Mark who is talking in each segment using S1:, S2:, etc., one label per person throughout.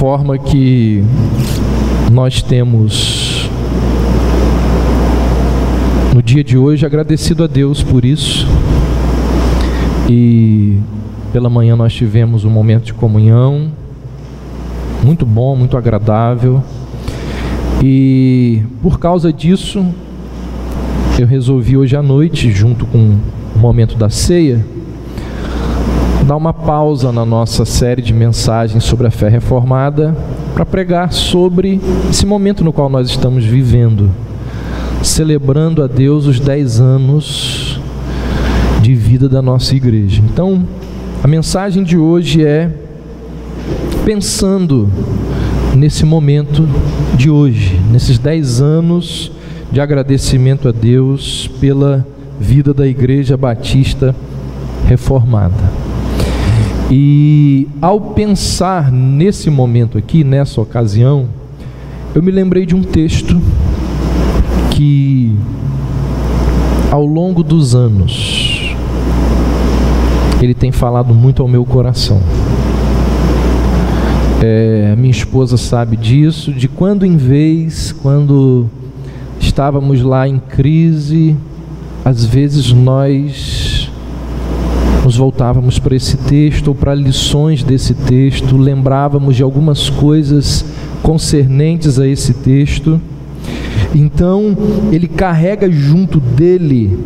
S1: forma que nós temos no dia de hoje agradecido a Deus por isso. E pela manhã nós tivemos um momento de comunhão muito bom, muito agradável, e por causa disso eu resolvi hoje à noite, junto com o momento da ceia, dar uma pausa na nossa série de mensagens sobre a fé reformada para pregar sobre esse momento no qual nós estamos vivendo, celebrando a Deus os 10 anos de vida da nossa igreja. Então, a mensagem de hoje é pensando nesse momento de hoje, nesses 10 anos de agradecimento a Deus pela vida da Igreja Batista Reformada. E ao pensar nesse momento aqui, nessa ocasião, eu me lembrei de um texto que ao longo dos anos ele tem falado muito ao meu coração. Minha esposa sabe disso, de quando em vez, quando estávamos lá em crise, às vezes nós nos voltávamos para esse texto ou para lições desse texto, lembrávamos de algumas coisas concernentes a esse texto. Então ele carrega junto dele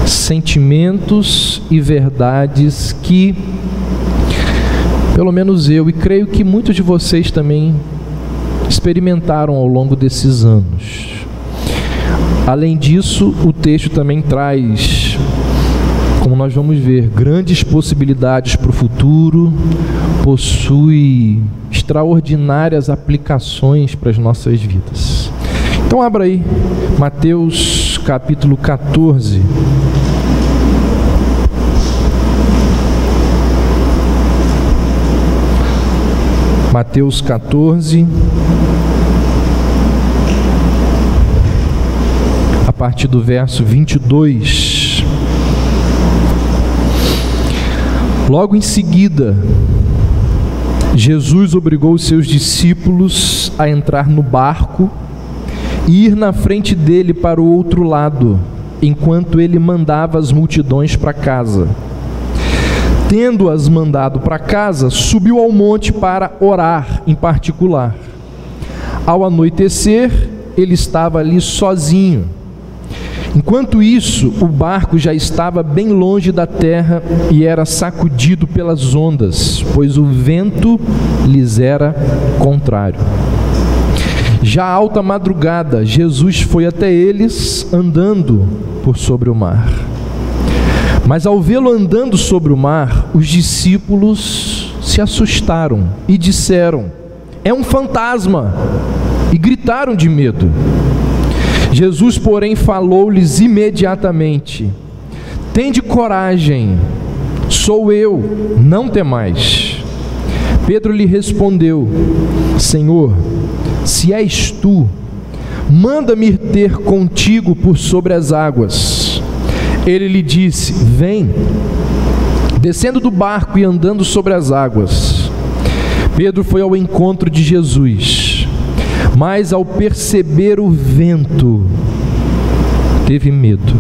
S1: sentimentos e verdades que, pelo menos eu, e creio que muitos de vocês também experimentaram ao longo desses anos. Além disso, o texto também traz, como nós vamos ver, grandes possibilidades para o futuro, possui extraordinárias aplicações para as nossas vidas. Então abra aí, Mateus capítulo 14. Mateus 14, a partir do verso 22. Logo em seguida, Jesus obrigou os seus discípulos a entrar no barco e ir na frente dele para o outro lado, enquanto ele mandava as multidões para casa. Tendo-as mandado para casa, subiu ao monte para orar em particular. Ao anoitecer, ele estava ali sozinho. Enquanto isso, o barco já estava bem longe da terra e era sacudido pelas ondas, pois o vento lhes era contrário. Já alta madrugada, Jesus foi até eles andando por sobre o mar. Mas ao vê-lo andando sobre o mar, os discípulos se assustaram e disseram: "É um fantasma!" e gritaram de medo. Jesus, porém, falou-lhes imediatamente: "Tende coragem, sou eu, não temais." Pedro lhe respondeu: "Senhor, se és tu, manda-me ir ter contigo por sobre as águas." Ele lhe disse: "Vem." Descendo do barco e andando sobre as águas, Pedro foi ao encontro de Jesus, mas ao perceber o vento, teve medo.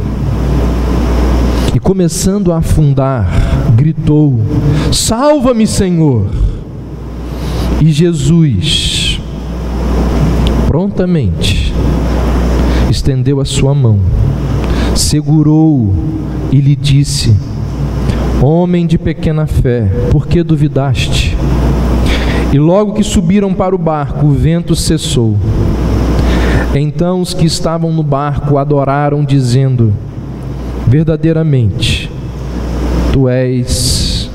S1: E começando a afundar, gritou: "Salva-me, Senhor!" E Jesus, prontamente, estendeu a sua mão, segurou-o e lhe disse: "Homem de pequena fé, por que duvidaste?" E logo que subiram para o barco, o vento cessou. Então os que estavam no barco adoraram, dizendo: "Verdadeiramente, tu és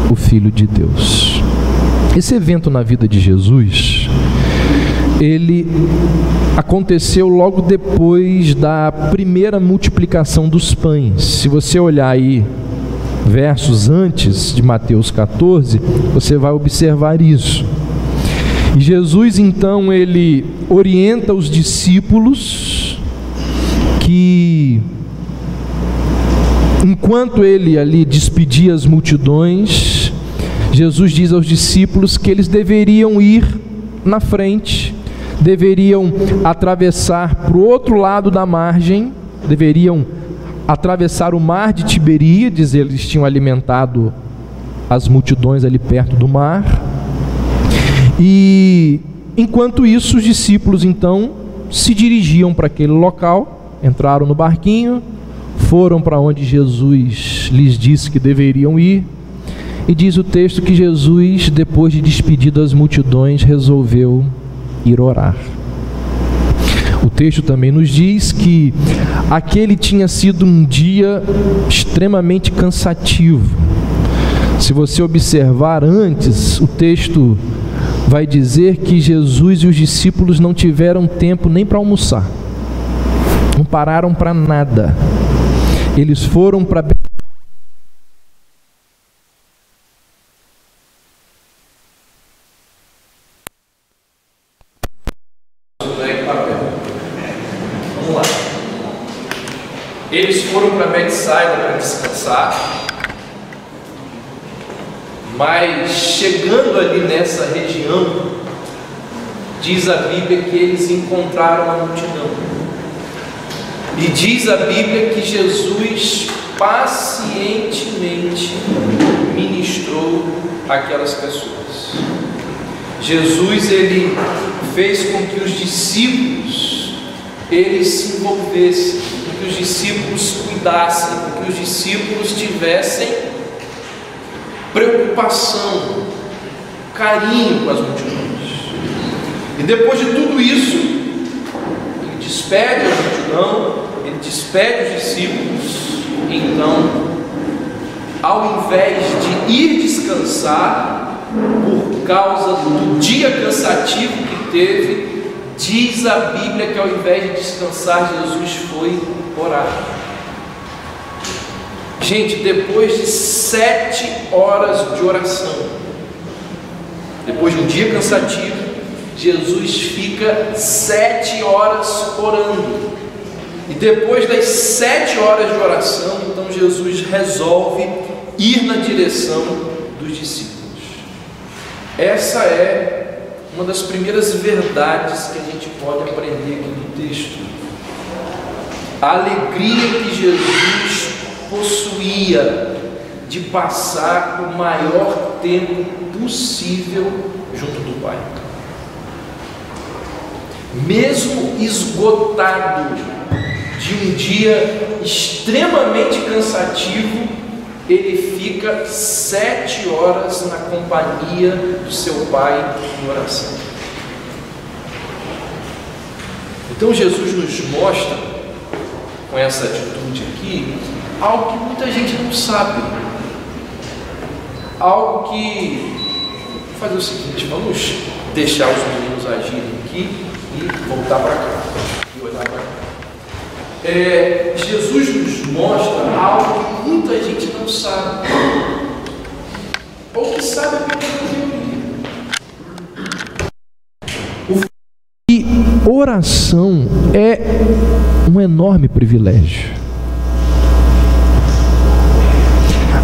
S1: o Filho de Deus." Esse evento na vida de Jesus, ele aconteceu logo depois da primeira multiplicação dos pães. Se você olhar aí versos antes de Mateus 14, você vai observar isso. E Jesus então, ele orienta os discípulos que, enquanto ele ali despedia as multidões, Jesus diz aos discípulos que eles deveriam ir na frente, deveriam atravessar para o outro lado da margem, deveriam atravessar o mar de Tiberíades. Eles tinham alimentado as multidões ali perto do mar. E enquanto isso, os discípulos então se dirigiam para aquele local, entraram no barquinho, foram para onde Jesus lhes disse que deveriam ir. E diz o texto que Jesus, depois de despedir das multidões, resolveu ir orar. O texto também nos diz que aquele tinha sido um dia extremamente cansativo. Se você observar antes, o texto vai dizer que Jesus e os discípulos não tiveram tempo nem para almoçar. Não pararam para nada. Eles foram para
S2: Betsaida para descansar, mas chegando ali nessa região, diz a Bíblia que eles encontraram a multidão, e diz a Bíblia que Jesus pacientemente ministrou aquelas pessoas. Jesus, ele fez com que os discípulos eles se envolvessem, que os discípulos cuidassem, que os discípulos tivessem preocupação, carinho com as multidões. E depois de tudo isso, ele despede a multidão, ele despede os discípulos. Então, ao invés de ir descansar por causa do dia cansativo que teve, diz a Bíblia que ao invés de descansar, Jesus foi orar. Gente, depois de 7 horas de oração, depois de um dia cansativo, Jesus fica 7 horas orando. E depois das 7 horas de oração, então Jesus resolve ir na direção dos discípulos. Essa é uma das primeiras verdades que a gente pode aprender aqui no texto. A alegria que Jesus possuía de passar o maior tempo possível junto do Pai. Mesmo esgotado de um dia extremamente cansativo, ele fica 7 horas na companhia do seu Pai em oração. Então Jesus nos mostra, com essa atitude aqui, algo que muita gente não sabe. Algo que... Vou fazer o seguinte, vamos deixar os meninos agirem aqui e voltar para cá, e olhar para cá. Jesus nos mostra algo que muita gente não sabe, ou que sabe a pequena maioria.
S1: E oração é um enorme privilégio.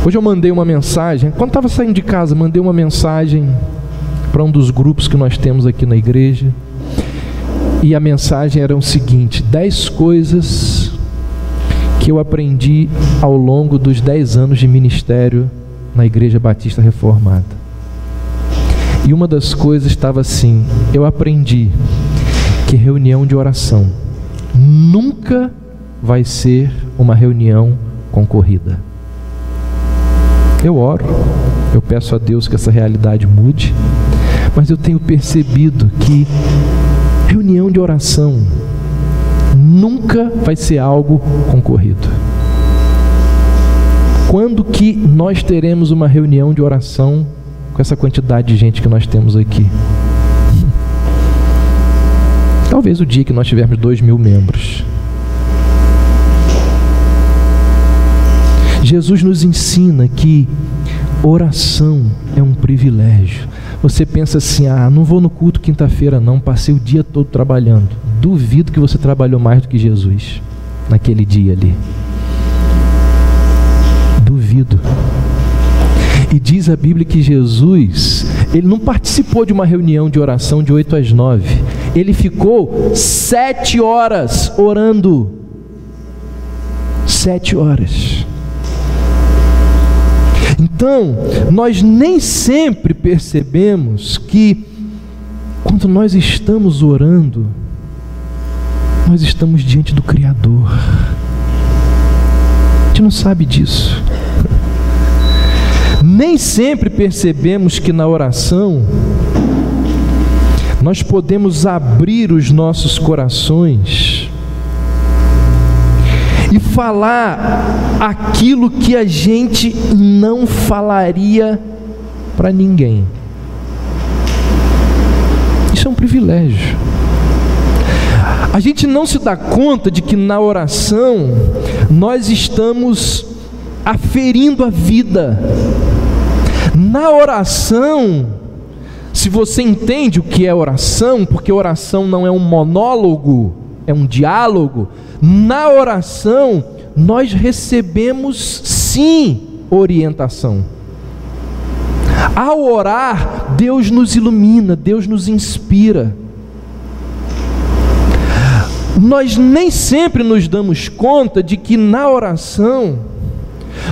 S1: Hoje eu mandei uma mensagem, quando estava saindo de casa, mandei uma mensagem para um dos grupos que nós temos aqui na igreja. E a mensagem era o seguinte: 10 coisas que eu aprendi ao longo dos 10 anos de ministério na Igreja Batista Reformada. E uma das coisas estava assim: eu aprendi que reunião de oração nunca vai ser uma reunião concorrida. Eu oro, eu peço a Deus que essa realidade mude, mas eu tenho percebido que reunião de oração nunca vai ser algo concorrido. Quando que nós teremos uma reunião de oração com essa quantidade de gente que nós temos aqui? Talvez o dia que nós tivermos 2.000 membros. Jesus nos ensina que oração é um privilégio. Você pensa assim: não vou no culto quinta-feira não, passei o dia todo trabalhando. Duvido que você trabalhou mais do que Jesus naquele dia ali. Duvido. E diz Diz a Bíblia que Jesus, ele não participou de uma reunião de oração de 8 às 9. Ele ficou 7 horas orando. 7 horas. Então, nós nem sempre percebemos que quando nós estamos orando, nós estamos diante do Criador. A gente não sabe disso. Nem sempre percebemos que na oração nós podemos abrir os nossos corações e falar aquilo que a gente não falaria para ninguém. Isso é um privilégio. A gente não se dá conta de que na oração nós estamos aferindo a vida. Na oração, se você entende o que é oração, porque oração não é um monólogo, é um diálogo. Na oração, nós recebemos sim orientação. Ao orar, Deus nos ilumina, Deus nos inspira. Nós nem sempre nos damos conta de que na oração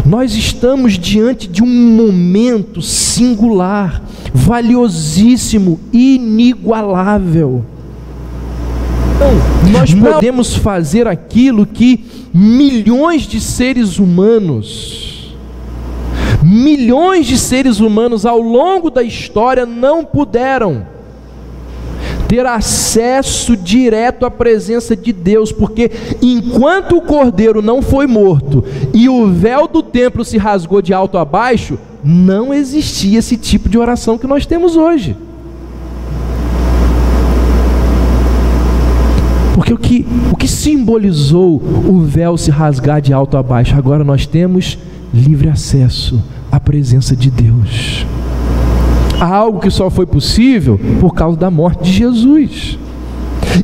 S1: nós estamos diante de um momento singular, valiosíssimo, inigualável. Então, nós podemos fazer aquilo que milhões de seres humanos ao longo da história não puderam ter acesso direto à presença de Deus, porque enquanto o cordeiro não foi morto e o véu do templo se rasgou de alto a baixo, não existia esse tipo de oração que nós temos hoje. Porque o que simbolizou o véu se rasgar de alto a baixo? Agora nós temos livre acesso à presença de Deus. Algo que só foi possível por causa da morte de Jesus.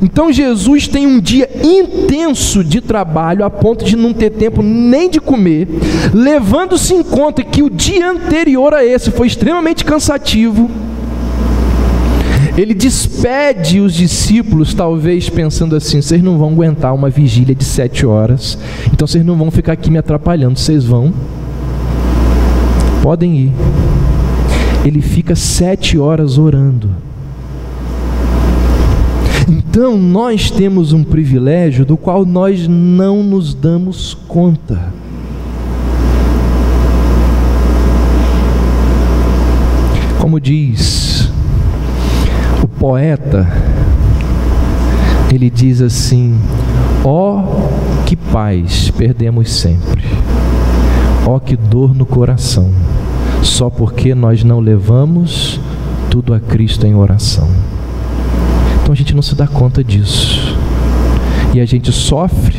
S1: Então Jesus tem um dia intenso de trabalho, a ponto de não ter tempo nem de comer, levando-se em conta que o dia anterior a esse foi extremamente cansativo. Ele despede os discípulos, talvez pensando assim: vocês não vão aguentar uma vigília de 7 horas, então vocês não vão ficar aqui me atrapalhando, vocês podem ir. Ele fica 7 horas orando. Então nós temos um privilégio do qual nós não nos damos conta. Como diz o poeta, ele diz assim: ó que paz perdemos sempre, ó que dor no coração, só porque nós não levamos tudo a Cristo em oração. Então a gente não se dá conta disso, e a gente sofre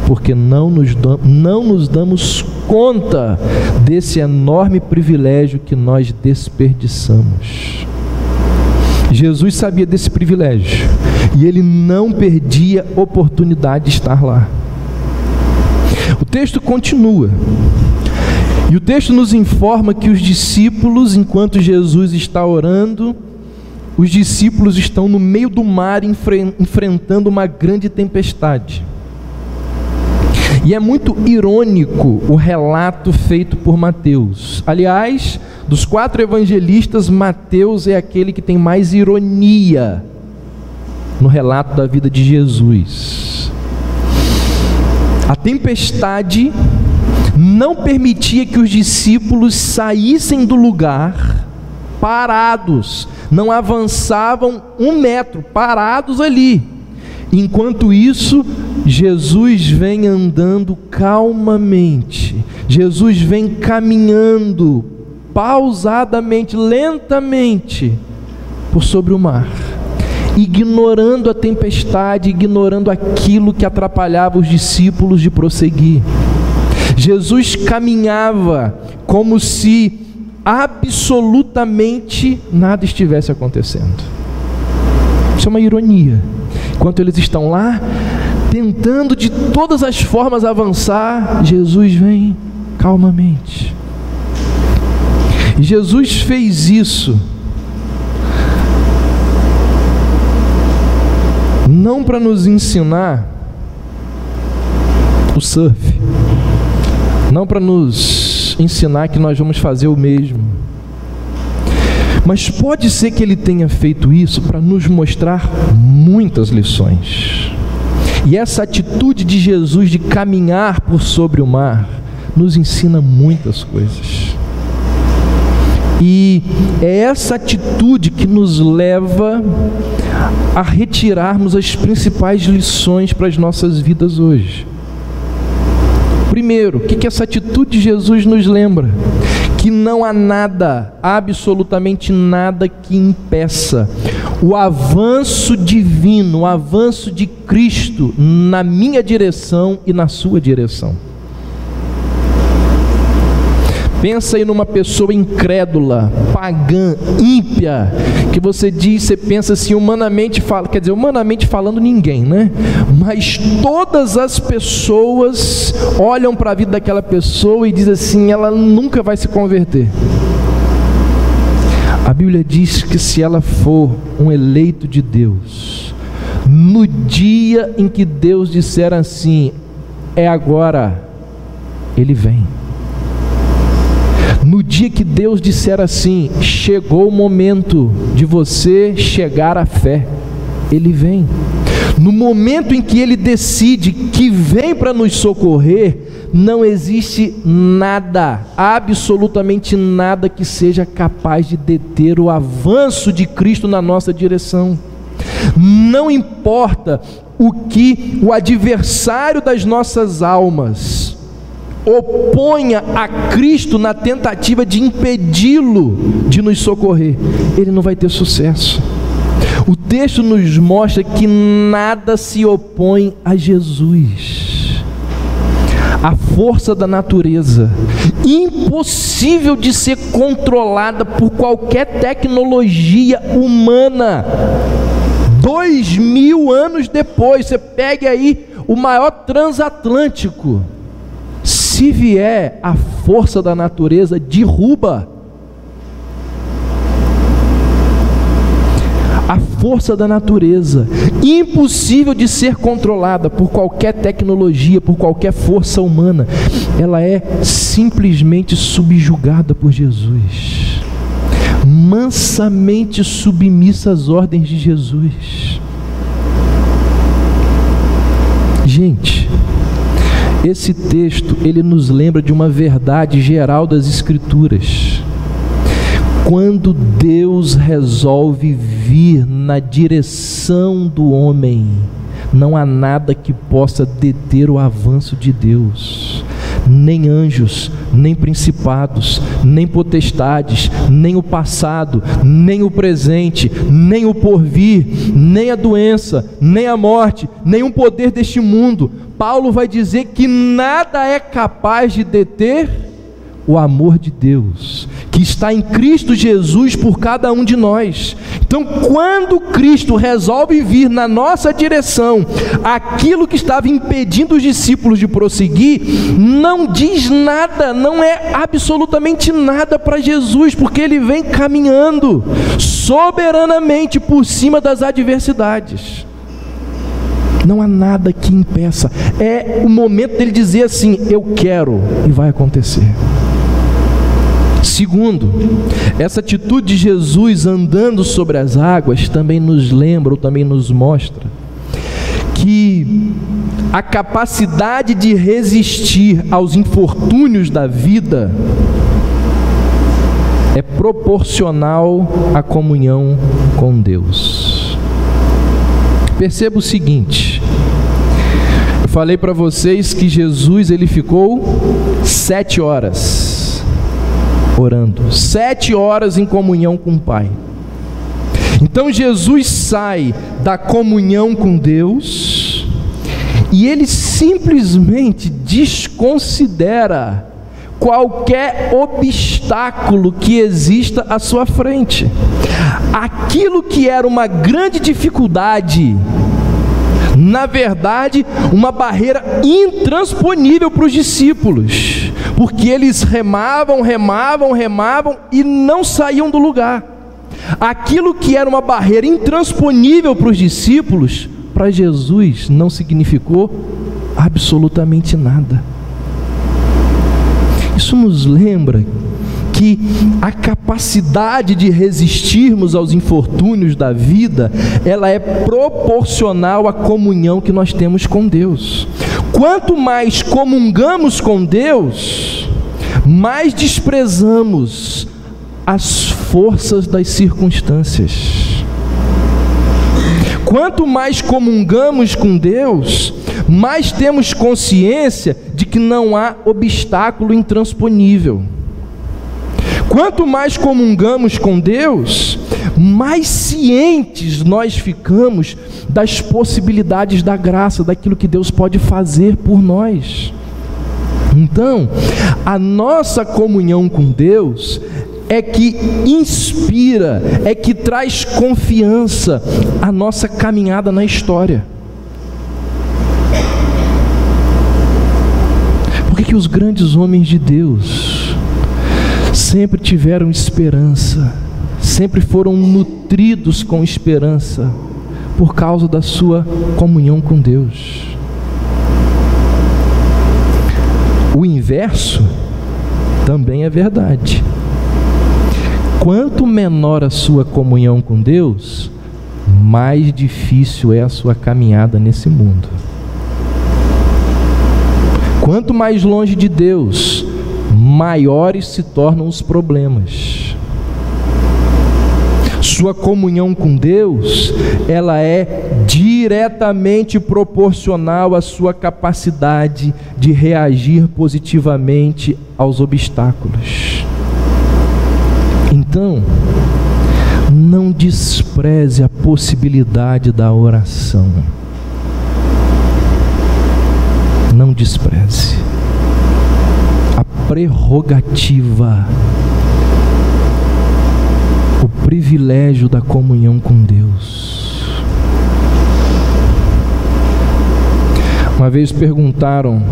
S1: porque não nos damos conta desse enorme privilégio que nós desperdiçamos. Jesus sabia desse privilégio e ele não perdia oportunidade de estar lá. O texto continua. E o texto nos informa que os discípulos, enquanto Jesus está orando, os discípulos estão no meio do mar enfrentando uma grande tempestade. E é muito irônico o relato feito por Mateus. Aliás, dos 4 evangelistas, Mateus é aquele que tem mais ironia no relato da vida de Jesus. A tempestade não permitia que os discípulos saíssem do lugar parados, não avançavam 1 metro, parados ali. Enquanto isso, Jesus vem andando calmamente, Jesus vem caminhando pausadamente, lentamente por sobre o mar, ignorando a tempestade, ignorando aquilo que atrapalhava os discípulos de prosseguir. Jesus caminhava como se absolutamente nada estivesse acontecendo. Isso é uma ironia. Enquanto eles estão lá, tentando de todas as formas avançar, Jesus vem calmamente. E Jesus fez isso não para nos ensinar o surf, não para nos ensinar que nós vamos fazer o mesmo, mas pode ser que Ele tenha feito isso para nos mostrar muitas lições. E essa atitude de Jesus de caminhar por sobre o mar nos ensina muitas coisas. E é essa atitude que nos leva a retirarmos as principais lições para as nossas vidas hoje. Primeiro, o que essa atitude de Jesus nos lembra? Que não há nada, absolutamente nada que impeça o avanço divino, o avanço de Cristo na minha direção e na sua direção. Pensa aí numa pessoa incrédula, pagã, ímpia, que você pensa assim, humanamente falando ninguém, né? Mas todas as pessoas olham para a vida daquela pessoa e dizem assim, ela nunca vai se converter. A Bíblia diz que se ela for um eleito de Deus, no dia em que Deus disser assim, é agora, Ele vem. No dia que Deus disser assim, chegou o momento de você chegar à fé, Ele vem. No momento em que Ele decide que vem para nos socorrer, não existe nada, absolutamente nada que seja capaz de deter o avanço de Cristo na nossa direção. Não importa o que o adversário das nossas almas oponha a Cristo na tentativa de impedi-lo de nos socorrer, ele não vai ter sucesso. O texto nos mostra que nada se opõe a Jesus. A força da natureza, impossível de ser controlada por qualquer tecnologia humana. 2000 anos depois, você pegue aí o maior transatlântico, se vier a força da natureza, derruba. A força da natureza, impossível de ser controlada por qualquer tecnologia, por qualquer força humana, ela é simplesmente subjugada por Jesus, mansamente submissa às ordens de Jesus. Gente, esse texto, ele nos lembra de uma verdade geral das Escrituras. Quando Deus resolve vir na direção do homem, não há nada que possa deter o avanço de Deus. Nem anjos, nem principados, nem potestades, nem o passado, nem o presente, nem o porvir, nem a doença, nem a morte, nenhum poder deste mundo. Paulo vai dizer que nada é capaz de deter o amor de Deus, que está em Cristo Jesus por cada um de nós. Então, quando Cristo resolve vir na nossa direção, aquilo que estava impedindo os discípulos de prosseguir, não diz nada, não é absolutamente nada para Jesus, porque Ele vem caminhando soberanamente por cima das adversidades. Não há nada que impeça. É o momento dele dizer assim, eu quero, e vai acontecer. Segundo, essa atitude de Jesus andando sobre as águas também nos lembra, ou também nos mostra, que a capacidade de resistir aos infortúnios da vida é proporcional à comunhão com Deus. Perceba o seguinte, eu falei para vocês que Jesus ele ficou 7 horas orando, 7 horas em comunhão com o Pai. Então Jesus sai da comunhão com Deus e ele simplesmente desconsidera qualquer obstáculo que exista à sua frente. Aquilo que era uma grande dificuldade, na verdade, uma barreira intransponível para os discípulos, porque eles remavam e não saíam do lugar. Aquilo que era uma barreira intransponível para os discípulos, para Jesus não significou absolutamente nada. Isso nos lembra que a capacidade de resistirmos aos infortúnios da vida, ela é proporcional à comunhão que nós temos com Deus. Quanto mais comungamos com Deus, mais desprezamos as forças das circunstâncias. Quanto mais comungamos com Deus, mais temos consciência de que não há obstáculo intransponível. Quanto mais comungamos com Deus, mais cientes nós ficamos das possibilidades da graça, daquilo que Deus pode fazer por nós. Então, a nossa comunhão com Deus é que inspira, é que traz confiança à nossa caminhada na história. Por que os grandes homens de Deus sempre tiveram esperança, sempre foram nutridos com esperança? Por causa da sua comunhão com Deus. O inverso também é verdade. Quanto menor a sua comunhão com Deus, mais difícil é a sua caminhada nesse mundo. Quanto mais longe de Deus, maiores se tornam os problemas. Sua comunhão com Deus, ela é diretamente proporcional à sua capacidade de reagir positivamente aos obstáculos. Então, não despreze a possibilidade da oração. Não despreze a prerrogativa, o privilégio da comunhão com Deus. Uma vez perguntaram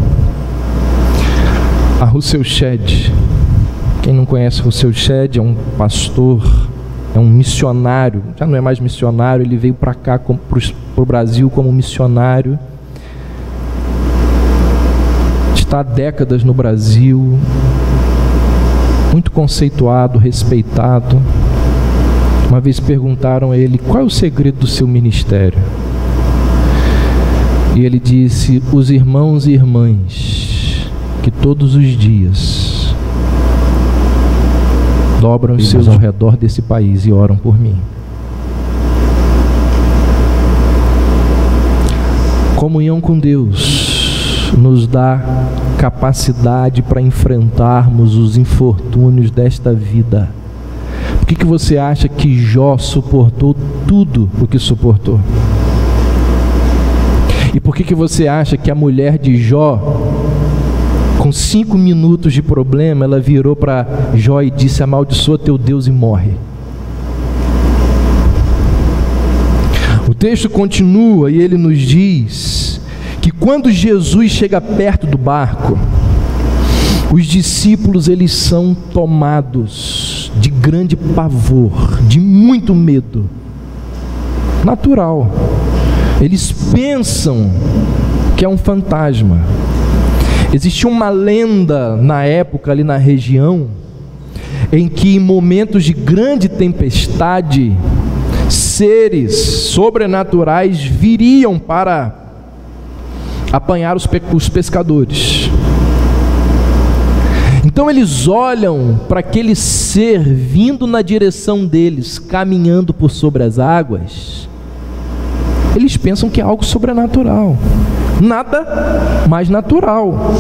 S1: a Russell Shedd. Quem não conhece Russell Shedd é um pastor, é um missionário. Já não é mais missionário, ele veio para cá, para o Brasil como missionário. Está há décadas no Brasil, muito conceituado, respeitado. Uma vez perguntaram a ele: qual é o segredo do seu ministério? E ele disse: os irmãos e irmãs que todos os dias dobram os seus ao redor desse país e oram por mim. Comunhão com Deus nos dá capacidade para enfrentarmos os infortúnios desta vida. Por que você acha que Jó suportou tudo o que suportou? E por que você acha que a mulher de Jó, com 5 minutos de problema, ela virou para Jó e disse: amaldiçoa teu Deus e morre? O texto continua e ele nos diz que quando Jesus chega perto do barco, os discípulos eles são tomados de grande pavor, de muito medo natural. Eles pensam que é um fantasma. Existia uma lenda na época ali na região, em que em momentos de grande tempestade, seres sobrenaturais viriam para apanhar os pescadores. Então eles olham para aquele ser vindo na direção deles, caminhando por sobre as águas. Eles pensam que é algo sobrenatural, nada mais natural,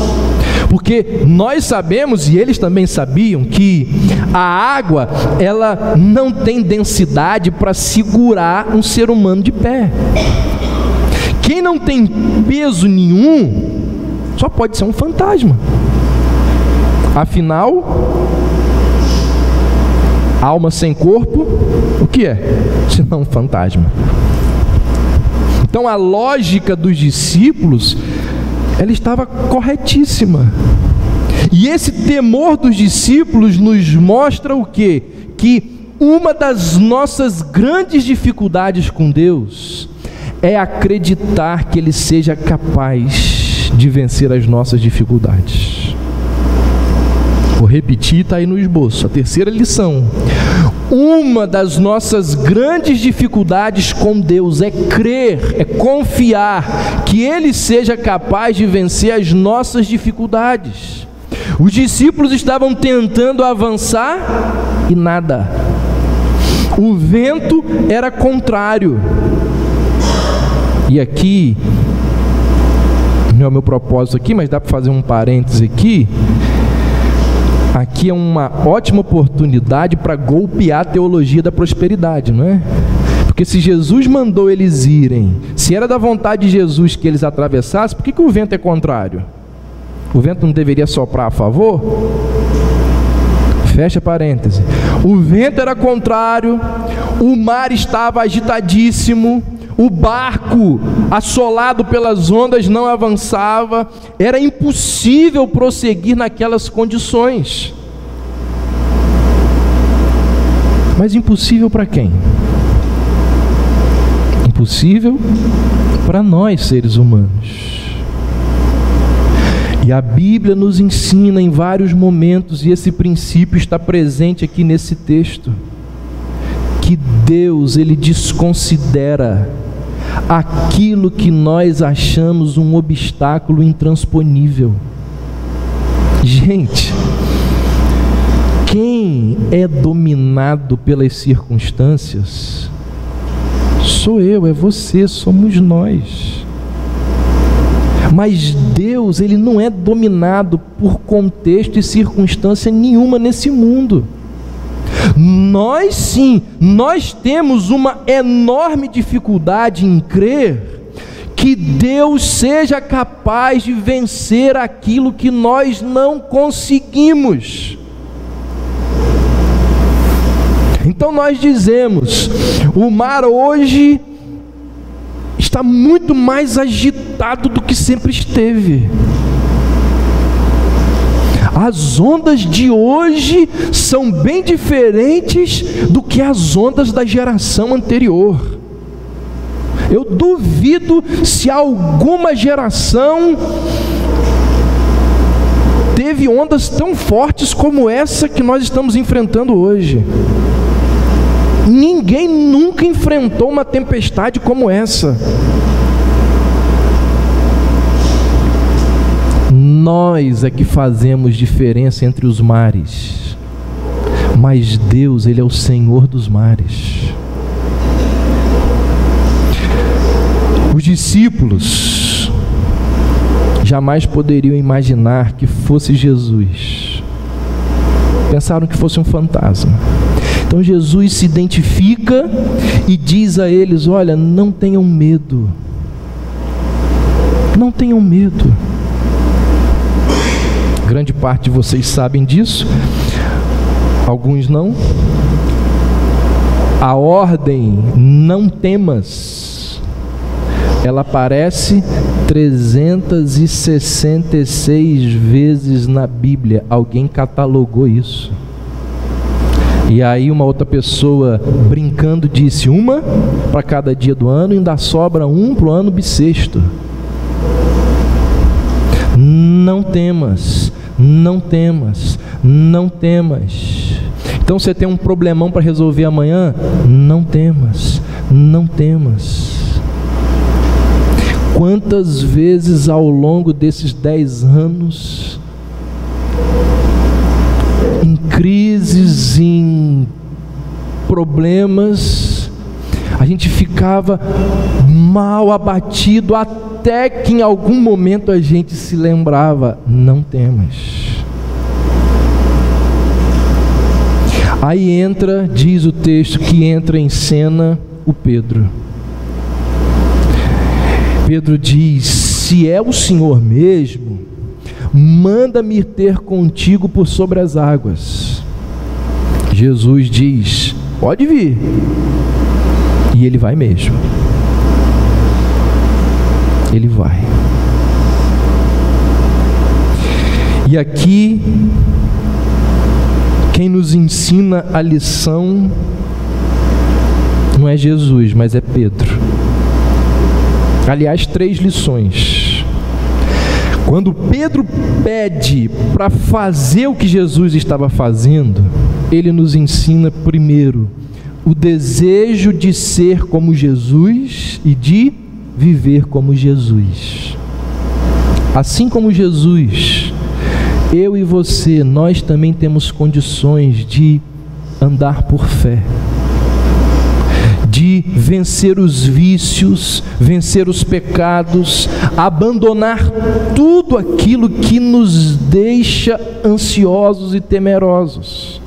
S1: porque nós sabemos, e eles também sabiam, que a água, ela não tem densidade para segurar um ser humano de pé. Quem não tem peso nenhum, só pode ser um fantasma. Afinal, alma sem corpo, o que é? Senão um fantasma. Então a lógica dos discípulos, ela estava corretíssima. E esse temor dos discípulos nos mostra o quê? Que uma das nossas grandes dificuldades com Deus é acreditar que Ele seja capaz de vencer as nossas dificuldades. Vou repetir, está aí no esboço, a terceira lição. Uma das nossas grandes dificuldades com Deus é crer, é confiar que Ele seja capaz de vencer as nossas dificuldades. Os discípulos estavam tentando avançar e nada. O vento era contrário. E aqui, não é o meu propósito aqui, mas dá para fazer um parêntese aqui. Aqui é uma ótima oportunidade para golpear a teologia da prosperidade, não é? Porque se Jesus mandou eles irem, se era da vontade de Jesus que eles atravessassem, por que o vento é contrário? O vento não deveria soprar a favor? Fecha parêntese. O vento era contrário, o mar estava agitadíssimo, o barco assolado pelas ondas não avançava, era impossível prosseguir naquelas condições. Mas impossível para quem? Impossível para nós, seres humanos. E a Bíblia nos ensina em vários momentos, e esse princípio está presente aqui nesse texto, que Deus, Ele desconsidera aquilo que nós achamos um obstáculo intransponível. Gente, quem é dominado pelas circunstâncias sou eu, é você, somos nós. Mas Deus, Ele não é dominado por contexto e circunstância nenhuma nesse mundo. Nós sim, nós temos uma enorme dificuldade em crer que Deus seja capaz de vencer aquilo que nós não conseguimos. Então nós dizemos, o mar hoje está muito mais agitado do que sempre esteve. As ondas de hoje são bem diferentes do que as ondas da geração anterior. Eu duvido se alguma geração teve ondas tão fortes como essa que nós estamos enfrentando hoje. Ninguém nunca enfrentou uma tempestade como essa. Nós é que fazemos diferença entre os mares, mas Deus, Ele é o Senhor dos mares. Os discípulos jamais poderiam imaginar que fosse Jesus. Pensaram que fosse um fantasma. Então Jesus se identifica e diz a eles: olha, não tenham medo. Não tenham medo. Grande parte de vocês sabem disso, alguns não. A ordem "não temas", ela aparece 366 vezes na Bíblia. Alguém catalogou isso. E aí uma outra pessoa, brincando, disse: uma para cada dia do ano, e ainda sobra um para o ano bissexto. Não temas, não temas, não temas. Então você tem um problemão para resolver amanhã? Não temas, não temas. Quantas vezes ao longo desses 10 anos, em crises, em problemas, a gente ficava mal, abatido, até que em algum momento a gente se lembrava: não temas. Aí entra, diz o texto, que entra em cena o Pedro. Pedro diz: se é o Senhor mesmo, manda-me ir ter contigo por sobre as águas. Jesus diz: pode vir. E ele vai mesmo. Ele vai. E aqui, quem nos ensina a lição não é Jesus, mas é Pedro. Aliás, 3 lições. Quando Pedro pede para fazer o que Jesus estava fazendo, ele nos ensina primeiro o desejo de ser como Jesus e de viver como Jesus. Assim como Jesus, eu e você, nós também temos condições de andar por fé, de vencer os vícios, vencer os pecados, abandonar tudo aquilo que nos deixa ansiosos e temerosos.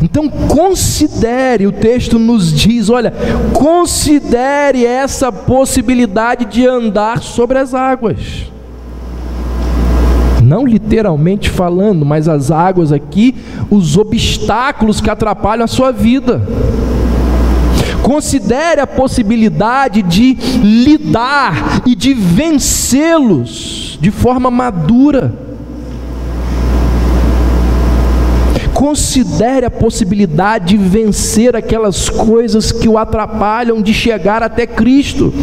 S1: Então considere, o texto nos diz, olha, considere essa possibilidade de andar sobre as águas. Não literalmente falando, mas as águas aqui, os obstáculos que atrapalham a sua vida. Considere a possibilidade de lidar e de vencê-los de forma madura. Considere a possibilidade de vencer aquelas coisas que o atrapalham de chegar até Cristo.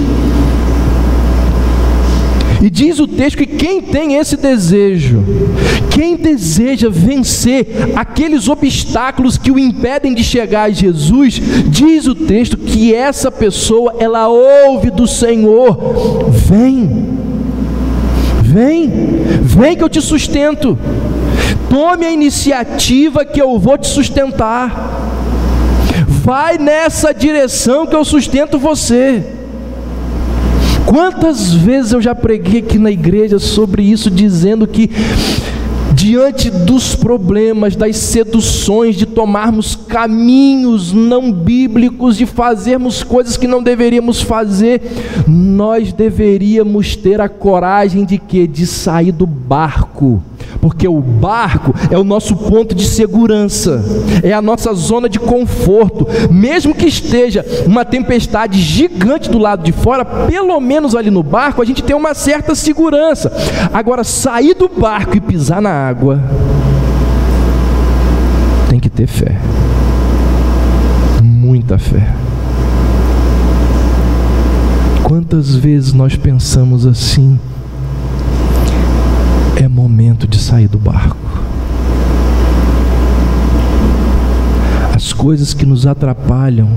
S1: E diz o texto que quem tem esse desejo, quem deseja vencer aqueles obstáculos que o impedem de chegar a Jesus, diz o texto que essa pessoa, ela ouve do Senhor: vem que eu te sustento, tome a iniciativa que eu vou te sustentar, vai nessa direção que eu sustento você. Quantas vezes eu já preguei aqui na igreja sobre isso, dizendo que diante dos problemas, das seduções, de tomarmos caminhos não bíblicos, de fazermos coisas que não deveríamos fazer, nós deveríamos ter a coragem de quê? De sair do barco, porque o barco é o nosso ponto de segurança, é a nossa zona de conforto. Mesmo que esteja uma tempestade gigante do lado de fora, pelo menos ali no barco a gente tem uma certa segurança. Agora, sair do barco e pisar na água, tem que ter fé, muita fé. Quantas vezes nós pensamos assim: é momento de sair do barco. As coisas que nos atrapalham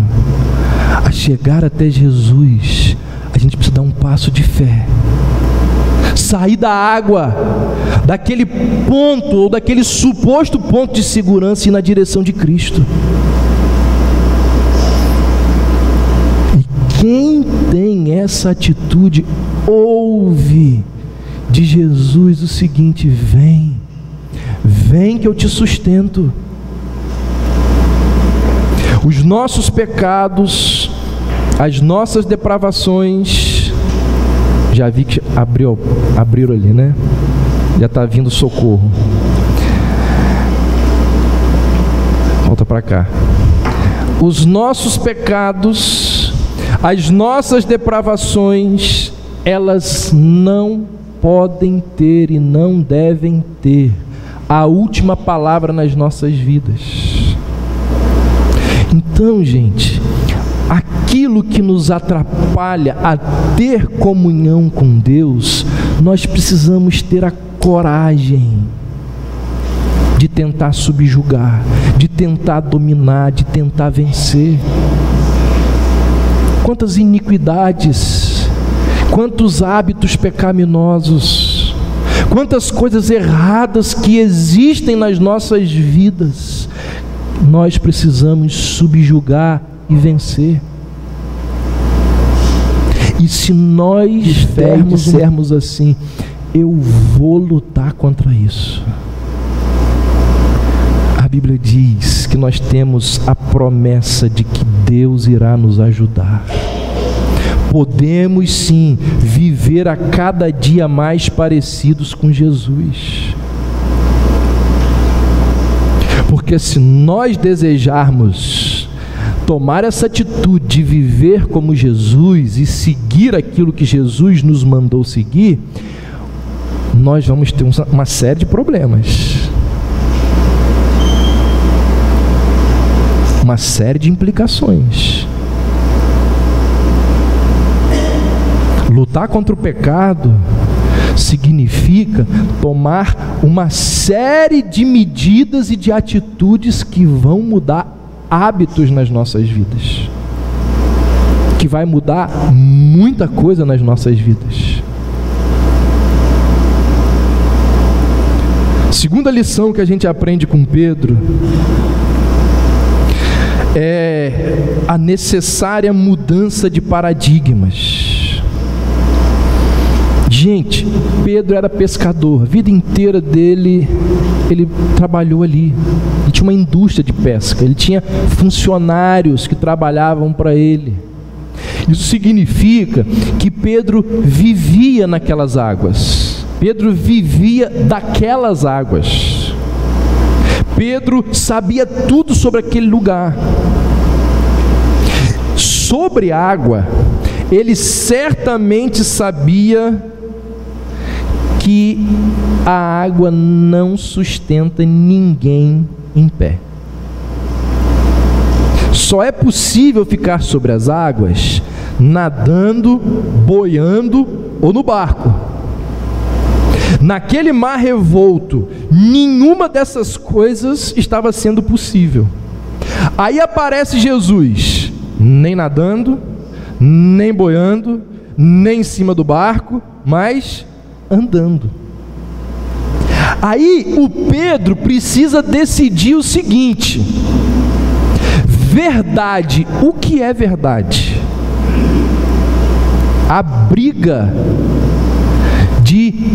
S1: a chegar até Jesus, a gente precisa dar um passo de fé, sair da água, daquele ponto, ou daquele suposto ponto de segurança, e ir na direção de Cristo. E quem tem essa atitude, ouve de Jesus o seguinte: vem que eu te sustento. Os nossos pecados, as nossas depravações, já vi que abriram ali, né? Já está vindo socorro. Volta para cá. Os nossos pecados, as nossas depravações, elas não podem ter e não devem ter a última palavra nas nossas vidas. Então, gente, aquilo que nos atrapalha a ter comunhão com Deus, nós precisamos ter a coragem de tentar subjugar, de tentar dominar, de tentar vencer. Quantas iniquidades, quantos hábitos pecaminosos, quantas coisas erradas que existem nas nossas vidas, nós precisamos subjugar e vencer. E se nós dissermos assim: eu vou lutar contra isso, a Bíblia diz que nós temos a promessa de que Deus irá nos ajudar. Podemos sim viver a cada dia mais parecidos com Jesus. Porque se nós desejarmos tomar essa atitude de viver como Jesus e seguir aquilo que Jesus nos mandou seguir, nós vamos ter uma série de problemas, uma série de implicações. Lutar contra o pecado significa tomar uma série de medidas e de atitudes que vão mudar hábitos nas nossas vidas, que vai mudar muita coisa nas nossas vidas. Segunda lição que a gente aprende com Pedro é a necessária mudança de paradigmas. Gente, Pedro era pescador, a vida inteira dele, ele trabalhou ali. Ele tinha uma indústria de pesca, ele tinha funcionários que trabalhavam para ele. Isso significa que Pedro vivia naquelas águas. Pedro vivia daquelas águas. Pedro sabia tudo sobre aquele lugar. Sobre água, ele certamente sabia que a água não sustenta ninguém em pé. Só é possível ficar sobre as águas nadando, boiando ou no barco. Naquele mar revolto, nenhuma dessas coisas estava sendo possível. Aí aparece Jesus, nem nadando, nem boiando, nem em cima do barco, mas andando. Aí o Pedro precisa decidir o seguinte: verdade, o que é verdade? A briga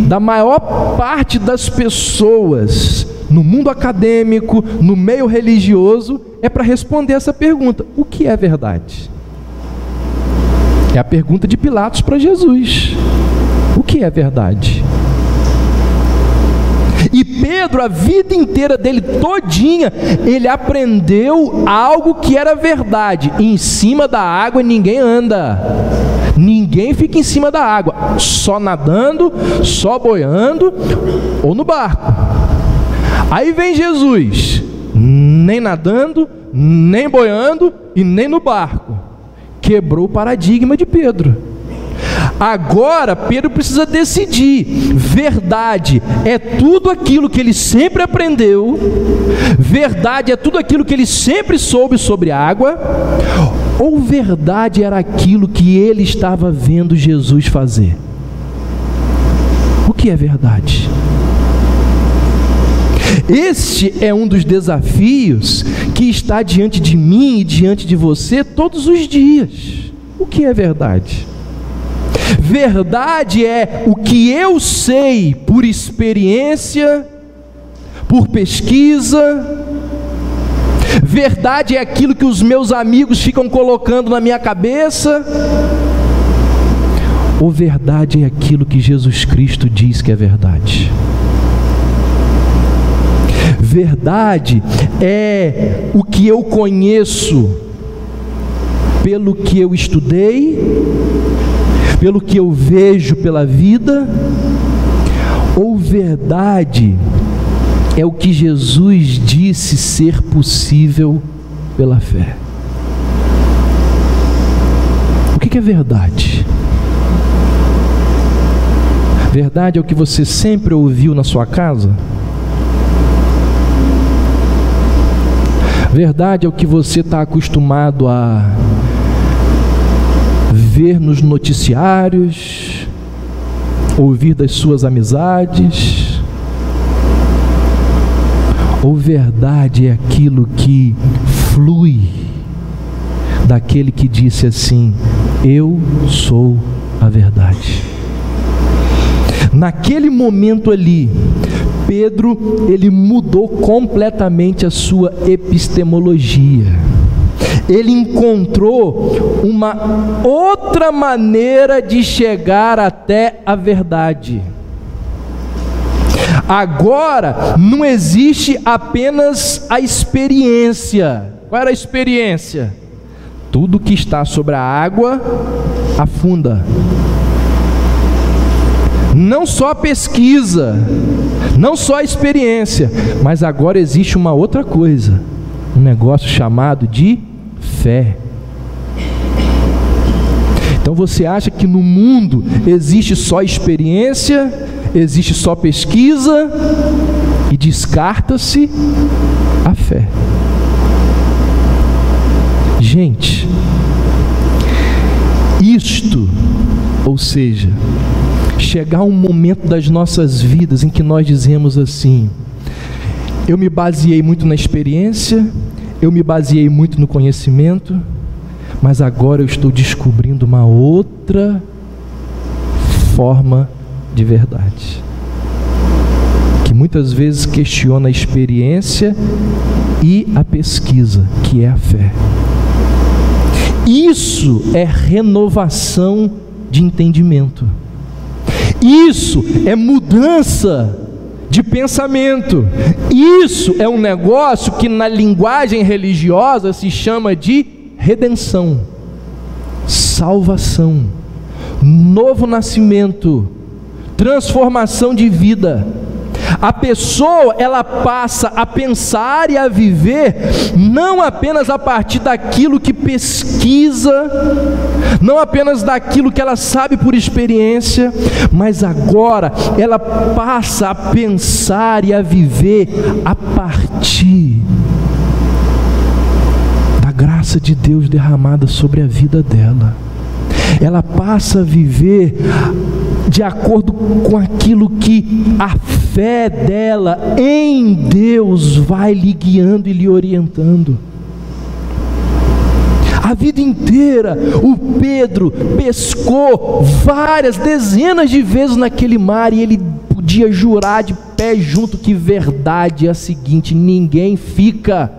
S1: da maior parte das pessoas no mundo acadêmico, no meio religioso, é para responder essa pergunta: o que é verdade? É a pergunta de Pilatos para Jesus: o que é verdade? E Pedro, a vida inteira dele todinha, ele aprendeu algo que era verdade: em cima da água ninguém anda, ninguém fica em cima da água, só nadando, só boiando ou no barco. Aí vem Jesus, nem nadando, nem boiando e nem no barco. Quebrou o paradigma de Pedro. Agora Pedro precisa decidir: verdade é tudo aquilo que ele sempre aprendeu, verdade é tudo aquilo que ele sempre soube sobre água, ou verdade era aquilo que ele estava vendo Jesus fazer? O que é verdade? Este é um dos desafios que está diante de mim e diante de você todos os dias. O que é verdade? Verdade é o que eu sei por experiência, por pesquisa. Verdade é aquilo que os meus amigos ficam colocando na minha cabeça. Ou verdade é aquilo que Jesus Cristo diz que é verdade? Verdade é o que eu conheço pelo que eu estudei, pelo que eu vejo pela vida, ou verdade é o que Jesus disse ser possível pela fé? O que é verdade? Verdade é o que você sempre ouviu na sua casa? Verdade é o que você está acostumado a ver nos noticiários, ouvir das suas amizades? Ou verdade é aquilo que flui daquele que disse assim: eu sou a verdade? Naquele momento ali, Pedro, ele mudou completamente a sua epistemologia. Ele encontrou uma outra maneira de chegar até a verdade. Agora, não existe apenas a experiência. Qual era a experiência? Tudo que está sobre a água afunda. não só a pesquisa, não só a experiência, mas agora existe uma outra coisa, um negócio chamado de fé. Então você acha que no mundo existe só experiência, existe só pesquisa e descarta-se a fé. Gente, isto, ou seja, chegar um momento das nossas vidas em que nós dizemos assim: eu me baseei muito na experiência, eu me baseei muito no conhecimento, mas agora eu estou descobrindo uma outra forma de verdade, que muitas vezes questiona a experiência e a pesquisa, que é a fé. Isso é renovação de entendimento. Isso é mudança de pensamento. Isso é um negócio que na linguagem religiosa se chama de redenção, salvação, novo nascimento, transformação de vida. A pessoa, ela passa a pensar e a viver não apenas a partir daquilo que pesquisa, não apenas daquilo que ela sabe por experiência, mas agora ela passa a pensar e a viver a partir da graça de Deus derramada sobre a vida dela. Ela passa a viver de acordo com aquilo que a fé dela em Deus vai lhe guiando e lhe orientando. A vida inteira o Pedro pescou várias, dezenas de vezes naquele mar, e ele podia jurar de pé junto que verdade é a seguinte: ninguém fica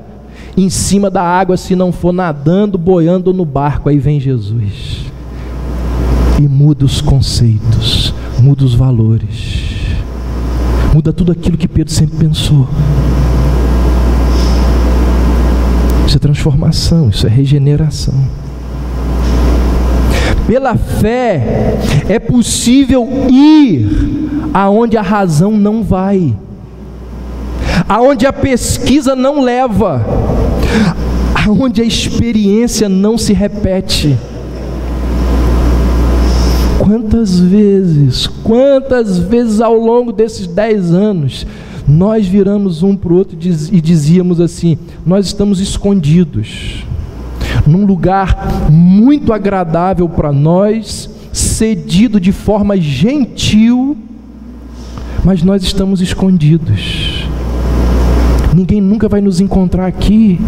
S1: em cima da água se não for nadando, boiando no barco. Aí vem Jesus e muda os conceitos, muda os valores, muda tudo aquilo que Pedro sempre pensou. Isso é transformação, isso é regeneração. Pela fé é possível ir aonde a razão não vai, aonde a pesquisa não leva, aonde a experiência não se repete. Quantas vezes ao longo desses 10 anos, nós viramos um para o outro e dizíamos assim: nós estamos escondidos, num lugar muito agradável para nós, cedido de forma gentil, mas nós estamos escondidos, ninguém nunca vai nos encontrar aqui.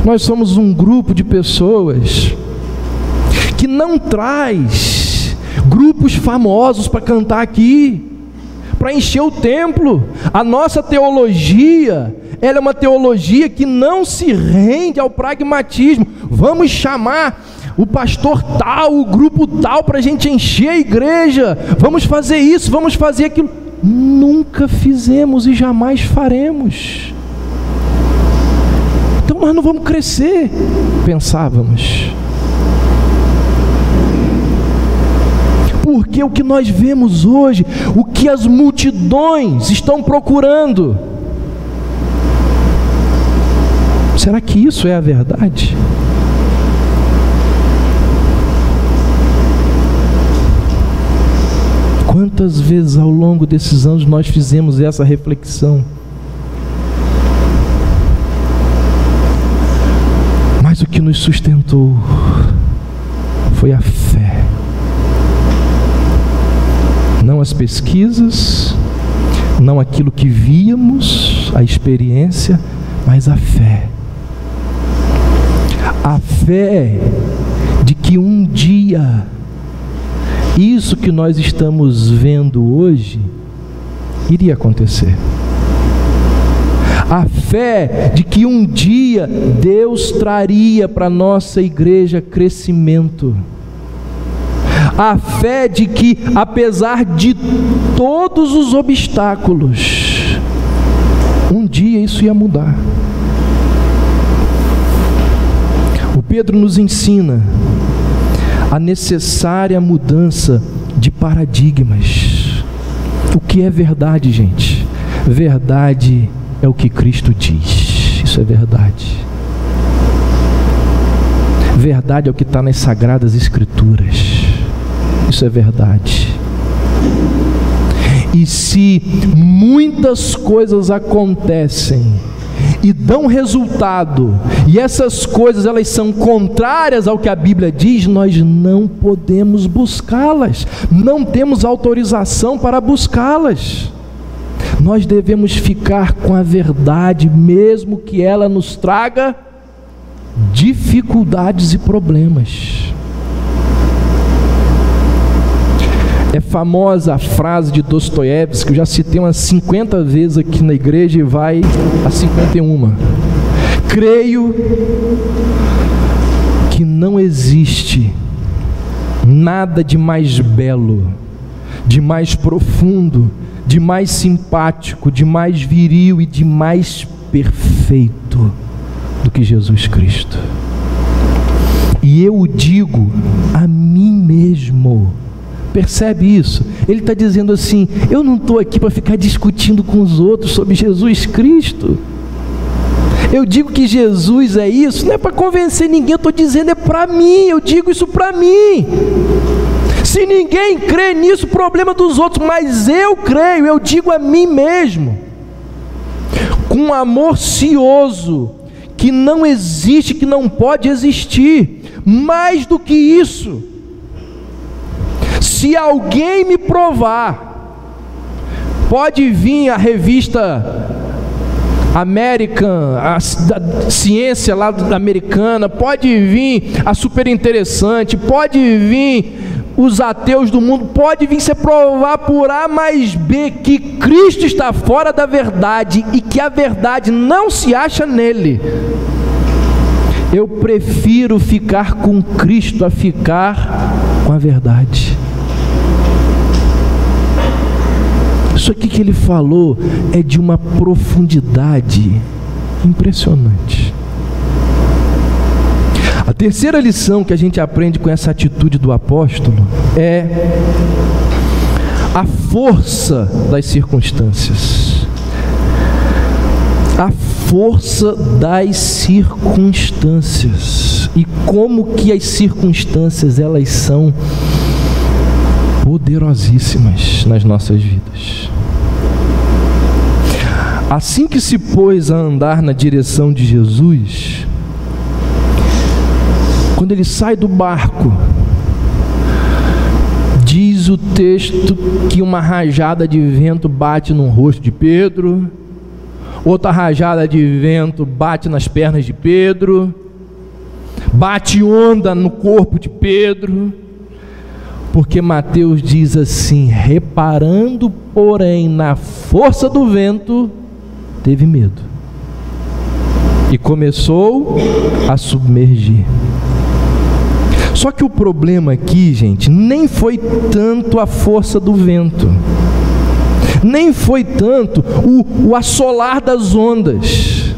S1: Nós somos um grupo de pessoas que não traz grupos famosos para cantar aqui, para encher o templo. A nossa teologia, ela é uma teologia que não se rende ao pragmatismo. Vamos chamar o pastor tal, o grupo tal, para a gente encher a igreja, vamos fazer isso, vamos fazer aquilo. Nunca fizemos e jamais faremos. Então nós não vamos crescer, pensávamos. Porque o que nós vemos hoje, o que as multidões estão procurando, será que isso é a verdade? Quantas vezes ao longo desses anos nós fizemos essa reflexão? Mas o que nos sustentou foi a fé. Não as pesquisas, não aquilo que víamos, a experiência, mas a fé. A fé de que um dia, isso que nós estamos vendo hoje, iria acontecer. A fé de que um dia Deus traria para a nossa igreja crescimento. A fé de que, apesar de todos os obstáculos, um dia isso ia mudar. O Pedro nos ensina a necessária mudança de paradigmas. O que é verdade, gente? Verdade é o que Cristo diz. Isso é verdade. Verdade é o que está nas Sagradas Escrituras. Isso é verdade. E se muitas coisas acontecem e dão resultado, e essas coisas elas são contrárias ao que a Bíblia diz, nós não podemos buscá-las, não temos autorização para buscá-las. Nós devemos ficar com a verdade, mesmo que ela nos traga dificuldades e problemas. É famosa a frase de Dostoiévski, que eu já citei umas 50 vezes aqui na igreja e vai a 51. Creio que não existe nada de mais belo, de mais profundo, de mais simpático, de mais viril e de mais perfeito do que Jesus Cristo. E eu o digo a mim mesmo. Percebe isso? Ele está dizendo assim: eu não estou aqui para ficar discutindo com os outros sobre Jesus Cristo. Eu digo que Jesus é isso, não é para convencer ninguém, eu estou dizendo é para mim, eu digo isso para mim. Se ninguém crê nisso, problema dos outros, mas eu creio, eu digo a mim mesmo, com um amor cioso, que não existe, que não pode existir. Mais do que isso, se alguém me provar, pode vir a revista American, a ciência lá da americana, pode vir a Super Interessante, pode vir os ateus do mundo, pode vir se provar por A mais B que Cristo está fora da verdade e que a verdade não se acha nele. Eu prefiro ficar com Cristo a ficar com a verdade. Isso aqui que ele falou é de uma profundidade impressionante. A terceira lição que a gente aprende com essa atitude do apóstolo é a força das circunstâncias. A força das circunstâncias. E como que as circunstâncias elas são poderosíssimas nas nossas vidas. Assim que se pôs a andar na direção de Jesus, quando ele sai do barco, diz o texto que uma rajada de vento bate no rosto de Pedro, outra rajada de vento bate nas pernas de Pedro, bate onda no corpo de Pedro, porque Mateus diz assim: reparando, porém, na força do vento, teve medo e começou a submergir. Só que o problema aqui, gente, nem foi tanto a força do vento, nem foi tanto o assolar das ondas.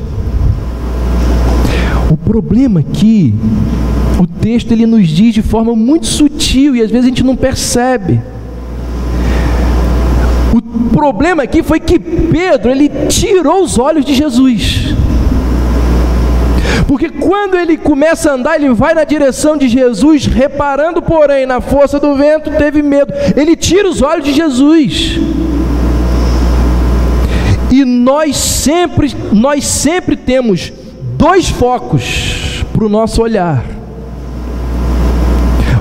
S1: O problema aqui, o texto ele nos diz de forma muito sutil e às vezes a gente não percebe. O problema aqui foi que Pedro, ele tirou os olhos de Jesus. Porque quando ele começa a andar, ele vai na direção de Jesus, reparando, porém, na força do vento, teve medo. Ele tira os olhos de Jesus. E nós sempre temos dois focos para o nosso olhar: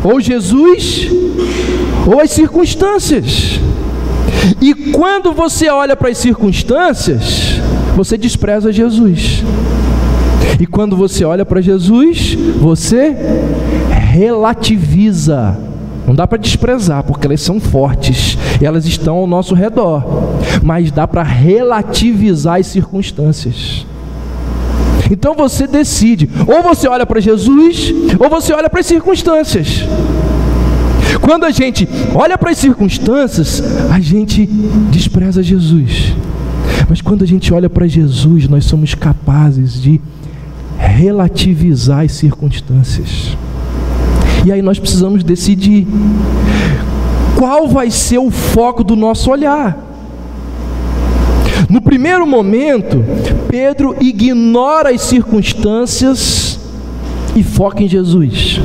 S1: ou Jesus, ou as circunstâncias. E quando você olha para as circunstâncias, você despreza Jesus. E quando você olha para Jesus, você relativiza. Não dá para desprezar, porque elas são fortes, elas estão ao nosso redor, mas dá para relativizar as circunstâncias. Então você decide, ou você olha para Jesus, ou você olha para as circunstâncias. Quando a gente olha para as circunstâncias, a gente despreza Jesus. Mas quando a gente olha para Jesus, nós somos capazes de relativizar as circunstâncias. E aí nós precisamos decidir qual vai ser o foco do nosso olhar. No primeiro momento, Pedro ignora as circunstâncias e foca em Jesus.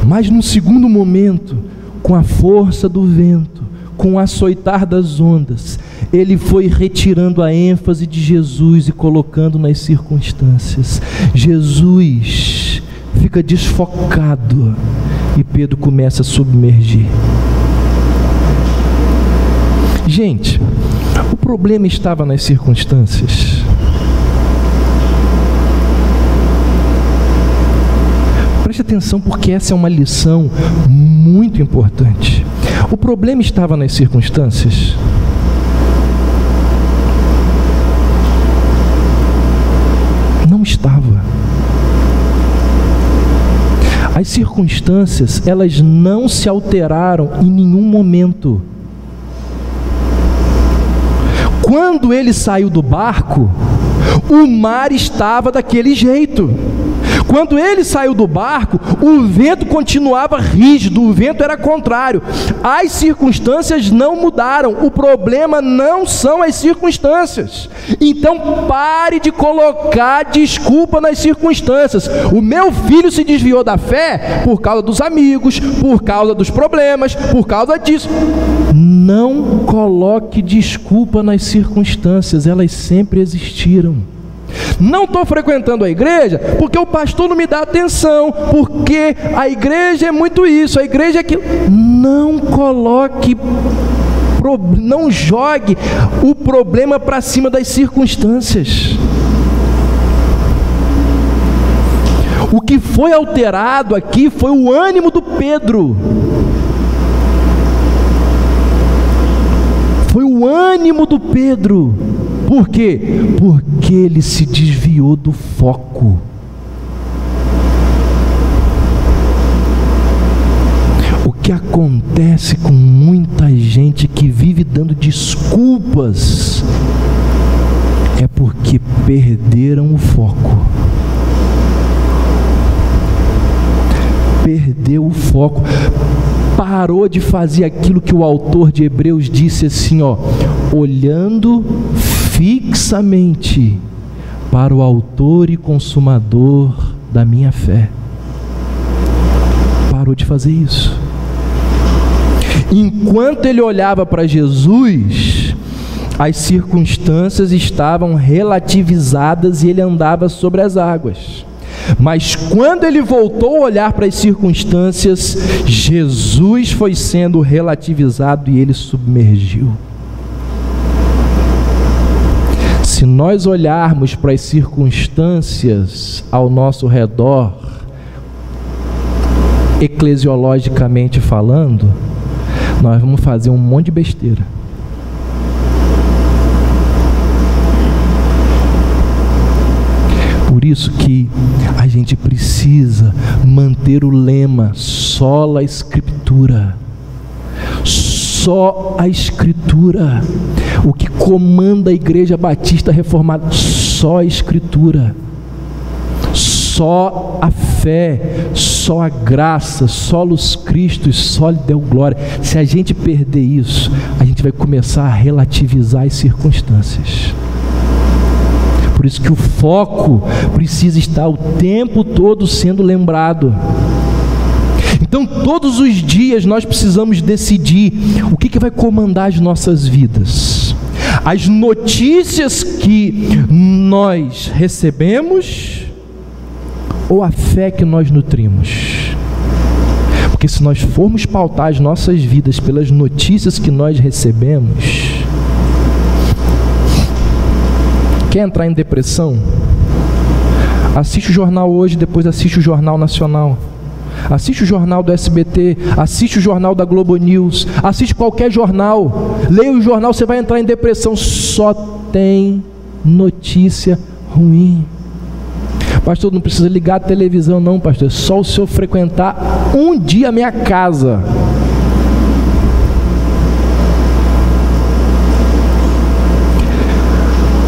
S1: Mas no segundo momento, com a força do vento, com o açoitar das ondas, ele foi retirando a ênfase de Jesus e colocando nas circunstâncias. Jesus fica desfocado e Pedro começa a submergir. Gente, o problema estava nas circunstâncias. Preste atenção, porque essa é uma lição muito importante. O problema estava nas circunstâncias? Não estava. As circunstâncias, elas não se alteraram em nenhum momento. Quando ele saiu do barco, o mar estava daquele jeito. Quando ele saiu do barco, o vento continuava rígido, o vento era contrário. As circunstâncias não mudaram, o problema não são as circunstâncias. Então pare de colocar desculpa nas circunstâncias. O meu filho se desviou da fé por causa dos amigos, por causa dos problemas, por causa disso. Não coloque desculpa nas circunstâncias, elas sempre existiram. Não estou frequentando a igreja porque o pastor não me dá atenção, porque a igreja é muito isso, a igreja é aquilo. Não coloque, não jogue o problema para cima das circunstâncias. O que foi alterado aqui foi o ânimo do Pedro. Foi o ânimo do Pedro. Por quê? Porque ele se desviou do foco. O que acontece com muita gente que vive dando desculpas é porque perderam o foco. Perdeu o foco. Parou de fazer aquilo que o autor de Hebreus disse assim, olhando fixamente para o autor e consumador da minha fé. Parou de fazer isso. Enquanto ele olhava para Jesus, as circunstâncias estavam relativizadas e ele andava sobre as águas. Mas quando ele voltou a olhar para as circunstâncias, Jesus foi sendo relativizado e ele submergiu. Se nós olharmos para as circunstâncias ao nosso redor, eclesiologicamente falando, nós vamos fazer um monte de besteira. Por isso que a gente precisa manter o lema sola Escritura. Só a Escritura. O que comanda a Igreja Batista Reformada, só a Escritura. Só a fé, só a graça, só os Cristos, só lhe deu glória. Se a gente perder isso, a gente vai começar a relativizar as circunstâncias. Por isso que o foco precisa estar o tempo todo sendo lembrado. Então todos os dias nós precisamos decidir o que vai comandar as nossas vidas. As notícias que nós recebemos ou a fé que nós nutrimos? Porque se nós formos pautar as nossas vidas pelas notícias que nós recebemos, quer entrar em depressão? Assiste o jornal Hoje, depois assiste o Jornal Nacional. Assiste o jornal do SBT, assiste o jornal da Globo News, assiste qualquer jornal, leia o jornal, você vai entrar em depressão. Só tem notícia ruim. Pastor, não precisa ligar a televisão não, pastor, é só o senhor frequentar um dia a minha casa.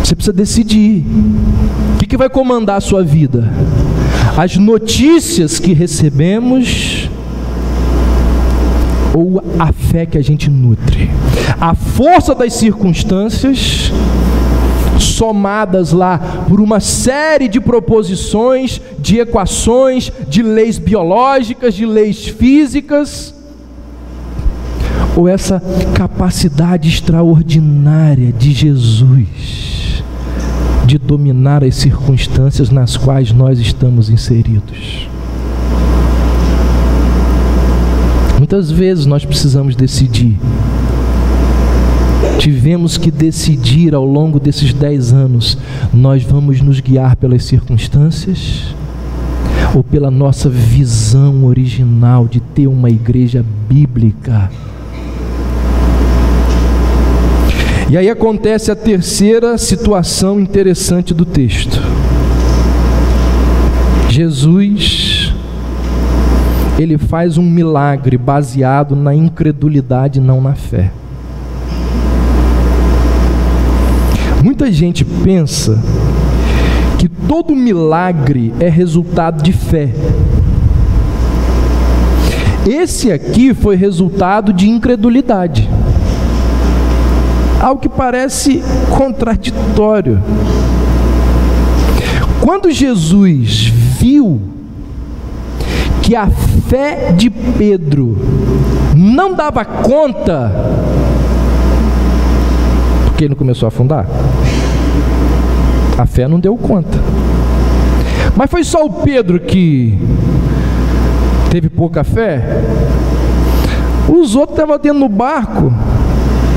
S1: Você precisa decidir o que vai comandar a sua vida. as notícias que recebemos ou a fé que a gente nutre? A força das circunstâncias, somadas lá por uma série de proposições, de equações, de leis biológicas, de leis físicas, ou essa capacidade extraordinária de Jesus de dominar as circunstâncias nas quais nós estamos inseridos? Muitas vezes nós precisamos decidir. Tivemos que decidir ao longo desses 10 anos, nós vamos nos guiar pelas circunstâncias ou pela nossa visão original de ter uma igreja bíblica? E aí acontece a terceira situação interessante do texto. Jesus, ele faz um milagre baseado na incredulidade, não na fé. Muita gente pensa que todo milagre é resultado de fé. Esse aqui foi resultado de incredulidade. Algo que parece contraditório. Quando Jesus viu que a fé de Pedro não dava conta, porque ele não começou a afundar, a fé não deu conta. Mas foi só o Pedro que teve pouca fé? Os outros estavam dentro do barco,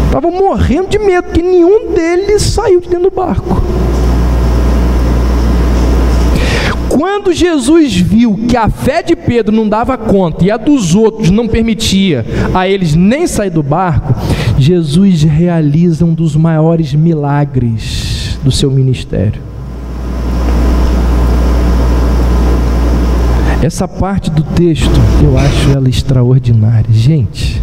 S1: estavam morrendo de medo, que nenhum deles saiu de dentro do barco. Quando Jesus viu que a fé de Pedro não dava conta e a dos outros não permitia a eles nem sair do barco, Jesus realiza um dos maiores milagres do seu ministério. Essa parte do texto, eu acho ela extraordinária. Gente,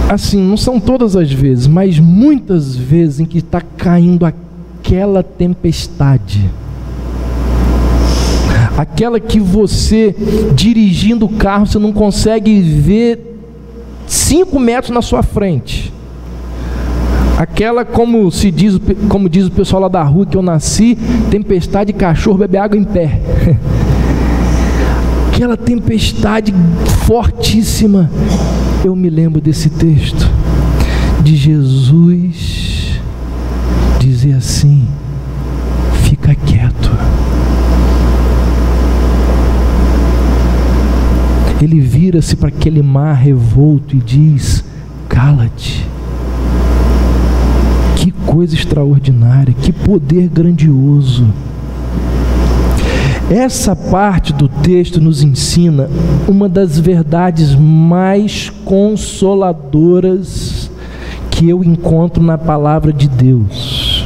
S1: assim, não são todas as vezes, mas muitas vezes em que está caindo aquela tempestade, aquela que você, dirigindo o carro, você não consegue ver 5 metros na sua frente, aquela, como diz o pessoal lá da rua que eu nasci, tempestade de cachorro beber água em pé. Aquela tempestade fortíssima. Eu me lembro desse texto de Jesus dizer assim: fica quieto. Ele vira-se para aquele mar revolto e diz: cala-te. Que coisa extraordinária, que poder grandioso. Essa parte do texto nos ensina uma das verdades mais consoladoras que eu encontro na palavra de Deus.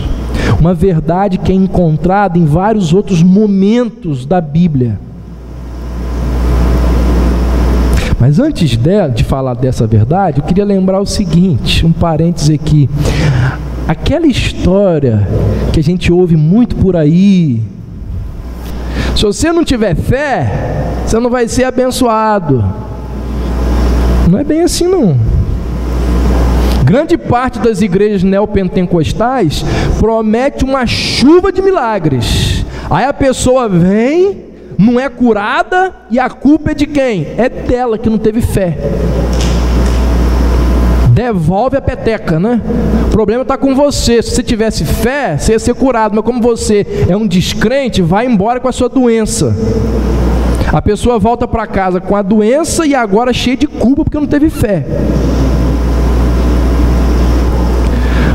S1: Uma verdade que é encontrada em vários outros momentos da Bíblia. Mas antes de falar dessa verdade, eu queria lembrar o seguinte, um parêntese aqui. Aquela história que a gente ouve muito por aí: se você não tiver fé, você não vai ser abençoado. Não é bem assim não. Grande parte das igrejas neopentecostais promete uma chuva de milagres. Aí a pessoa vem, não é curada, e a culpa é de quem? É dela que não teve fé. Devolve a peteca, né? O problema está com você. Se você tivesse fé, você ia ser curado. Mas como você é um descrente, vai embora com a sua doença. A pessoa volta para casa com a doença e agora cheia de culpa porque não teve fé.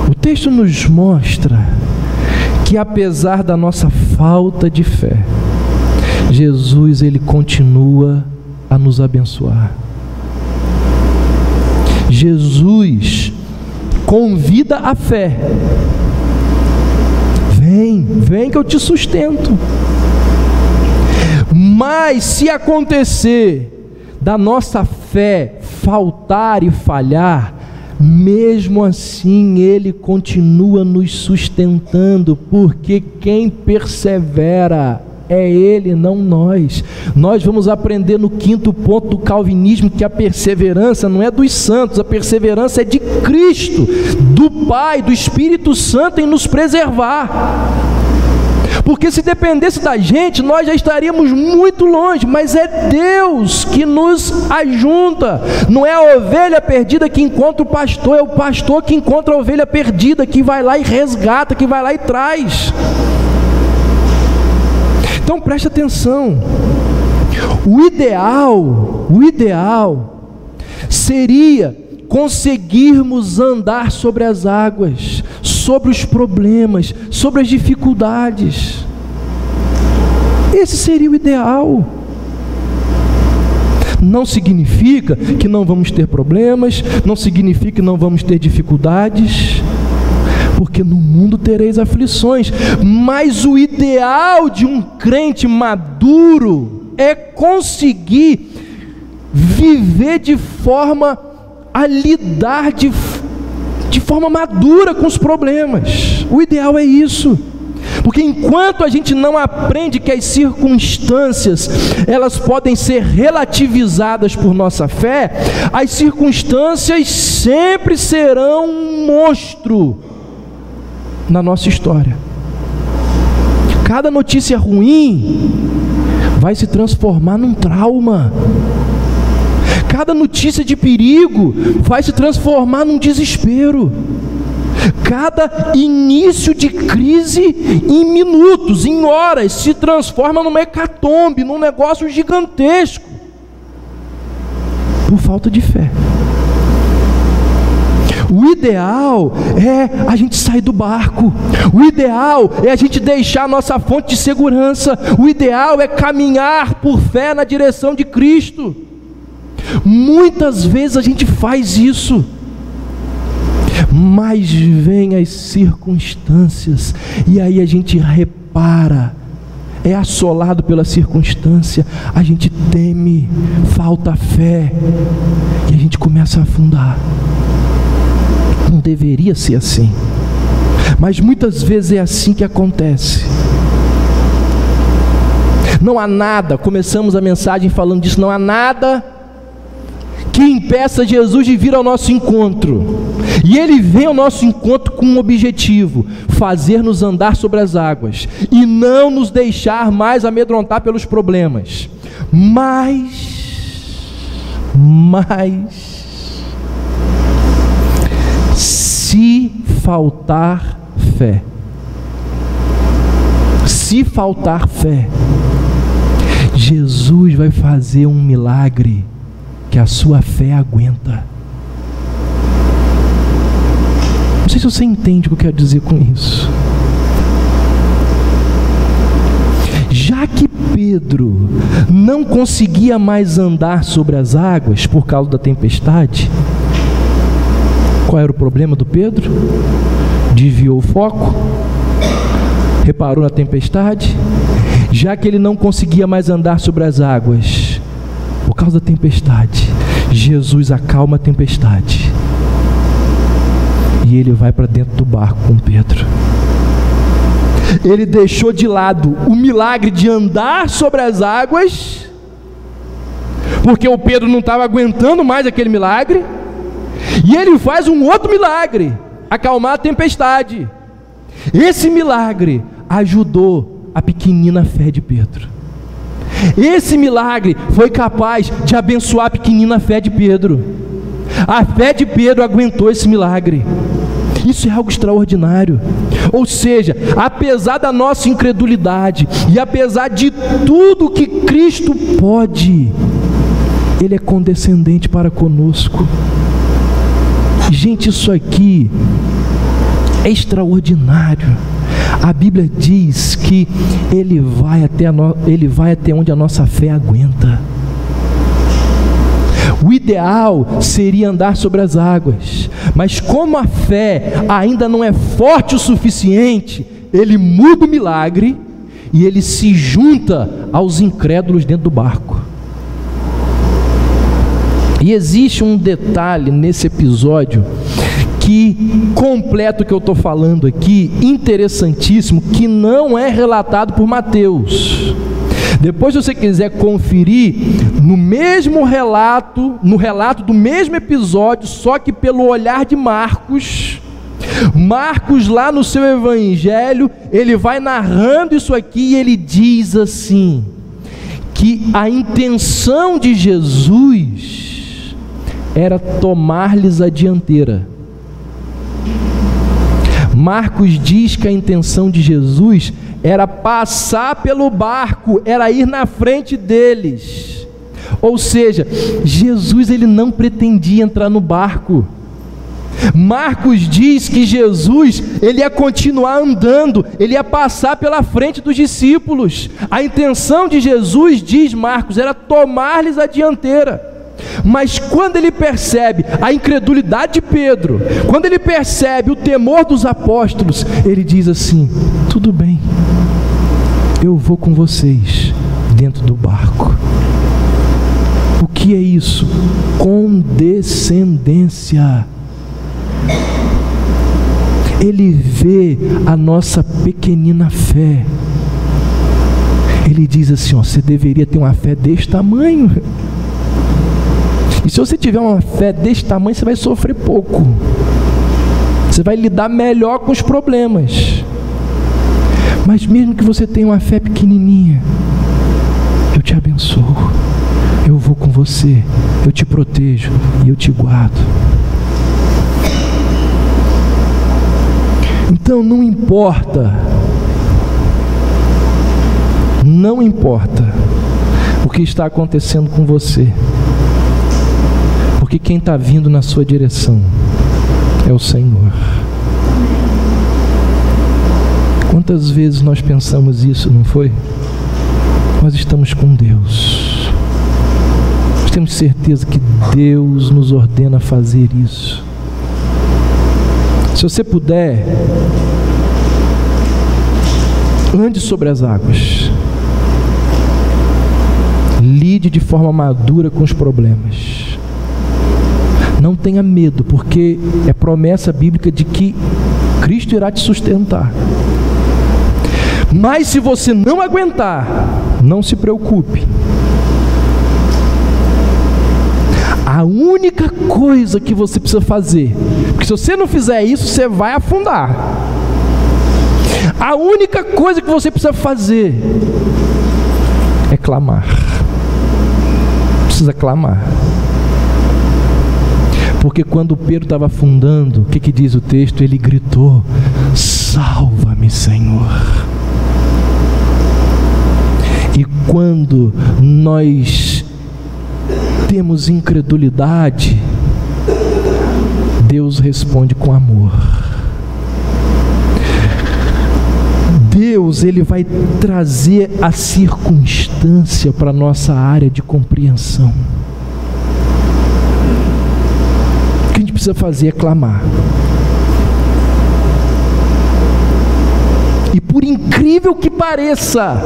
S1: O texto nos mostra que apesar da nossa falta de fé, Jesus, ele continua a nos abençoar. Jesus convida a fé. Vem que eu te sustento. Mas se acontecer da nossa fé faltar e falhar, mesmo assim Ele continua nos sustentando, porque quem persevera é Ele, não nós. Nós vamos aprender no 5º ponto do calvinismo que a perseverança não é dos santos, a perseverança é de Cristo, do Pai, do Espírito Santo em nos preservar. Porque se dependesse da gente, nós já estaríamos muito longe, mas é Deus que nos ajunta. Não é a ovelha perdida que encontra o pastor, é o pastor que encontra a ovelha perdida, que vai lá e resgata, que vai lá e traz. Então preste atenção, o ideal seria conseguirmos andar sobre as águas, sobre os problemas, sobre as dificuldades. Esse seria o ideal. Não significa que não vamos ter problemas, não significa que não vamos ter dificuldades, porque no mundo tereis aflições, mas o ideal de um crente maduro é conseguir viver de forma a lidar de forma madura com os problemas. O ideal é isso, porque enquanto a gente não aprende que as circunstâncias elas podem ser relativizadas por nossa fé, as circunstâncias sempre serão um monstro na nossa história. Cada notícia ruim vai se transformar num trauma. Cada notícia de perigo vai se transformar num desespero. Cada início de crise, em minutos, em horas, se transforma numa hecatombe, num negócio gigantesco, por falta de fé. O ideal é a gente sair do barco. O ideal é a gente deixar a nossa fonte de segurança. O ideal é caminhar por fé na direção de Cristo. Muitas vezes a gente faz isso, mas vem as circunstâncias e aí a gente repara, é assolado pela circunstância, a gente teme, falta fé e a gente começa a afundar. Não deveria ser assim, mas muitas vezes é assim que acontece. Não há nada, começamos a mensagem falando disso, não há nada que impeça Jesus de vir ao nosso encontro. E Ele vem ao nosso encontro com um objetivo: fazer-nos andar sobre as águas e não nos deixar mais amedrontar pelos problemas. Mas se faltar fé, Jesus vai fazer um milagre que a sua fé aguenta. Não sei se você entende o que eu quero dizer com isso. Já que Pedro não conseguia mais andar sobre as águas por causa da tempestade, qual era o problema do Pedro? Desviou o foco, reparou na tempestade. Já que ele não conseguia mais andar sobre as águas por causa da tempestade, Jesus acalma a tempestade e ele vai para dentro do barco com Pedro. Ele deixou de lado o milagre de andar sobre as águas, porque o Pedro não estava aguentando mais aquele milagre, e ele faz um outro milagre, acalmar a tempestade. Esse milagre ajudou a pequenina fé de Pedro. Esse milagre foi capaz de abençoar a pequenina fé de Pedro. A fé de Pedro aguentou esse milagre. Isso é algo extraordinário. Ou seja, apesar da nossa incredulidade e apesar de tudo que Cristo pode, Ele é condescendente para conosco. Gente, isso aqui é extraordinário. A Bíblia diz que Ele vai até onde a nossa fé aguenta. O ideal seria andar sobre as águas, mas como a fé ainda não é forte o suficiente, Ele muda o milagre e Ele se junta aos incrédulos dentro do barco. E existe um detalhe nesse episódio que completa o que eu estou falando aqui, interessantíssimo, que não é relatado por Mateus. Depois, se você quiser conferir, no mesmo relato, no relato do mesmo episódio, só que pelo olhar de Marcos, lá no seu evangelho, ele vai narrando isso aqui e ele diz assim, que a intenção de Jesus era tomar-lhes a dianteira. Marcos diz que a intenção de Jesus era passar pelo barco, era ir na frente deles. Ou seja, Jesus ele não pretendia entrar no barco. Marcos diz que Jesus ele ia continuar andando, ele ia passar pela frente dos discípulos. A intenção de Jesus, diz Marcos, era tomar-lhes a dianteira. Mas quando ele percebe a incredulidade de Pedro, quando ele percebe o temor dos apóstolos, ele diz assim: tudo bem, eu vou com vocês dentro do barco. O que é isso? Condescendência. Ele vê a nossa pequenina fé. Ele diz assim: ó, você deveria ter uma fé desse tamanho. E se você tiver uma fé desse tamanho, você vai sofrer pouco. Você vai lidar melhor com os problemas. Mas mesmo que você tenha uma fé pequenininha, eu te abençoo. Eu vou com você, eu te protejo e eu te guardo. Então não importa o que está acontecendo com você, porque quem está vindo na sua direção é o Senhor. Quantas vezes nós pensamos isso, não foi? Nós estamos com Deus, nós temos certeza que Deus nos ordena fazer isso. Se você puder, ande sobre as águas, lide de forma madura com os problemas. Não tenha medo, porque é promessa bíblica de que Cristo irá te sustentar. Mas se você não aguentar, não se preocupe. A única coisa que você precisa fazer, porque se você não fizer isso, você vai afundar. A única coisa que você precisa fazer é clamar. Precisa clamar. Porque quando Pedro estava afundando, o que diz o texto? Ele gritou: salva-me, Senhor. E quando nós temos incredulidade, Deus responde com amor. Deus, Ele vai trazer a circunstância para a nossa área de compreensão. O que a gente precisa fazer é clamar. E por incrível que pareça,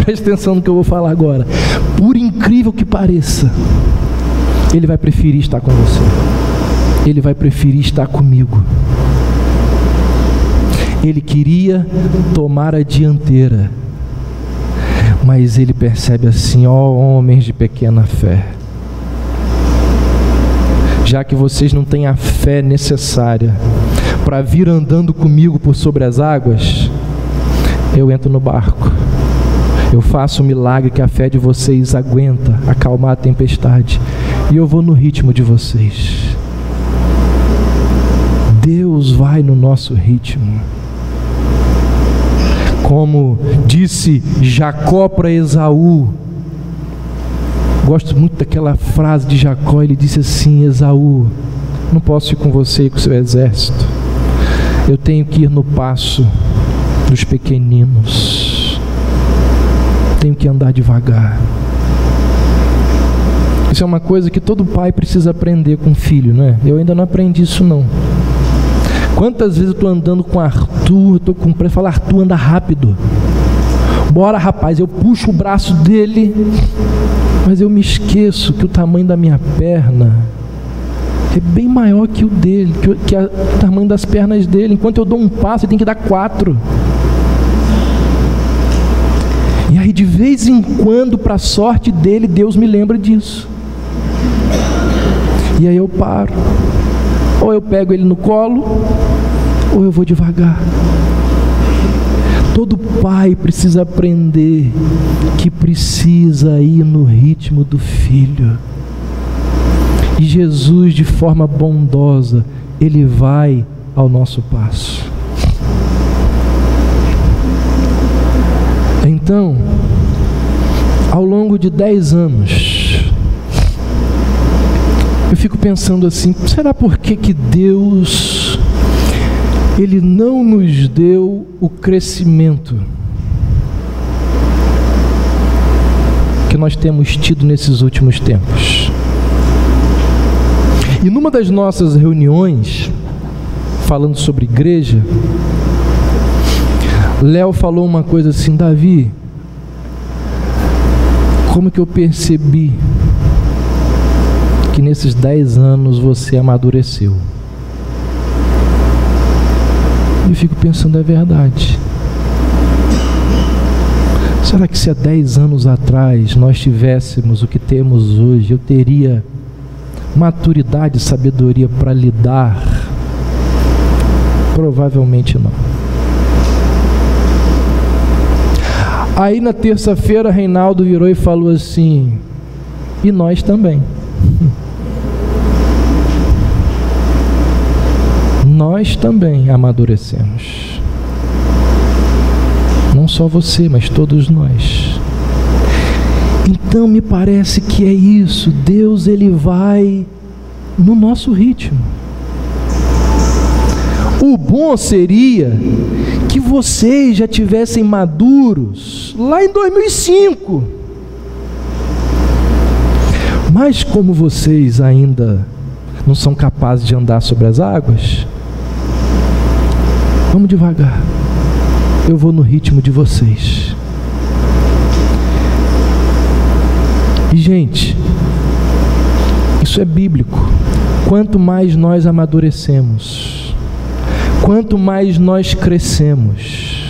S1: preste atenção no que eu vou falar agora, por incrível que pareça, Ele vai preferir estar com você, Ele vai preferir estar comigo. Ele queria tomar a dianteira, mas ele percebe assim: ó homens de pequena fé, já que vocês não têm a fé necessária para vir andando comigo por sobre as águas, eu entro no barco, eu faço o milagre que a fé de vocês aguenta acalmar a tempestade, e eu vou no ritmo de vocês. Deus vai no nosso ritmo. Como disse Jacó para Esaú, gosto muito daquela frase de Jacó. Ele disse assim: Esaú, não posso ir com você e com o seu exército, eu tenho que ir no passo dos pequeninos, tenho que andar devagar. Isso é uma coisa que todo pai precisa aprender com o filho, né? Eu ainda não aprendi isso não. Quantas vezes eu estou andando com Arthur, eu estou com pressa, falo: Arthur, anda rápido, bora rapaz, eu puxo o braço dele, mas eu me esqueço que o tamanho da minha perna é bem maior que o dele, que o tamanho das pernas dele. Enquanto eu dou um passo, ele tem que dar 4. E aí, de vez em quando, para a sorte dele, Deus me lembra disso. E aí eu paro. Ou eu pego ele no colo, ou eu vou devagar. Todo pai precisa aprender que precisa ir no ritmo do filho. E Jesus, de forma bondosa, Ele vai ao nosso passo. Então, ao longo de 10 anos, eu fico pensando assim, será por que Deus, Ele não nos deu o crescimento que nós temos tido nesses últimos tempos? E numa das nossas reuniões, falando sobre igreja, Léo falou uma coisa assim: Davi, como que eu percebi que nesses 10 anos você amadureceu? E eu fico pensando, é verdade. Será que se há 10 anos atrás nós tivéssemos o que temos hoje, eu teria maturidade e sabedoria para lidar? Provavelmente não. Aí na terça-feira, Reinaldo virou e falou assim: e nós também. Nós também amadurecemos. Não só você, mas todos nós. Então me parece que é isso. Deus, Ele vai no nosso ritmo. O bom seria que vocês já tivessem maduros lá em 2005. Mas como vocês ainda não são capazes de andar sobre as águas, vamos devagar. Eu vou no ritmo de vocês. E gente, isso é bíblico. Quanto mais nós amadurecemos, quanto mais nós crescemos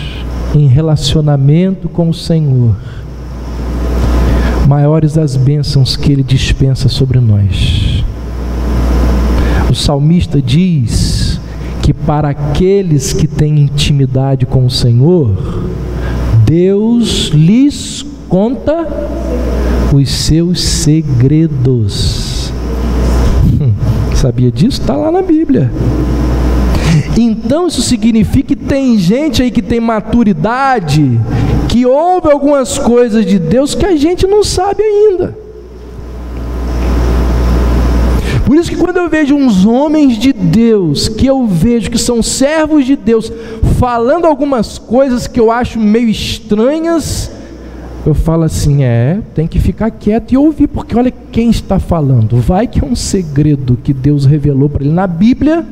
S1: em relacionamento com o Senhor, maiores as bênçãos que Ele dispensa sobre nós. O salmista diz que para aqueles que têm intimidade com o Senhor, Deus lhes conta os seus segredos. Sabia disso? Está lá na Bíblia. Então isso significa que tem gente aí que tem maturidade, que ouve algumas coisas de Deus que a gente não sabe ainda. Por isso que quando eu vejo uns homens de Deus, que eu vejo que são servos de Deus, falando algumas coisas que eu acho meio estranhas, eu falo assim, tem que ficar quieto e ouvir, porque olha quem está falando. Vai que é um segredo que Deus revelou para ele na Bíblia.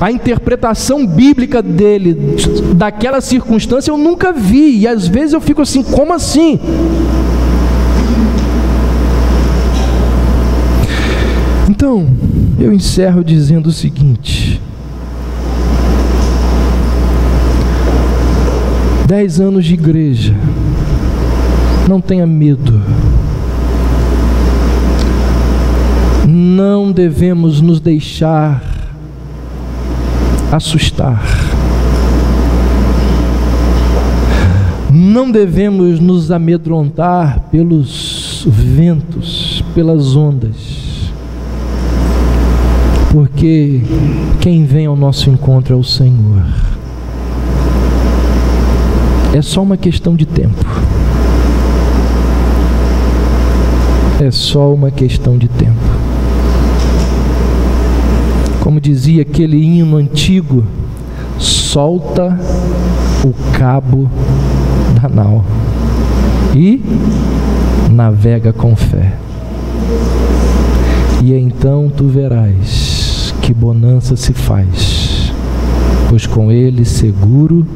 S1: A interpretação bíblica dele, daquela circunstância, eu nunca vi. E às vezes eu fico assim, como assim? Então, eu encerro dizendo o seguinte: 10 anos de igreja, não tenha medo. Não devemos nos deixar assustar. Não devemos nos amedrontar pelos ventos, pelas ondas. Porque quem vem ao nosso encontro é o Senhor. É só uma questão de tempo. É só uma questão de tempo. Como dizia aquele hino antigo, solta o cabo da nau e navega com fé. E então tu verás que bonança se faz, pois com Ele seguro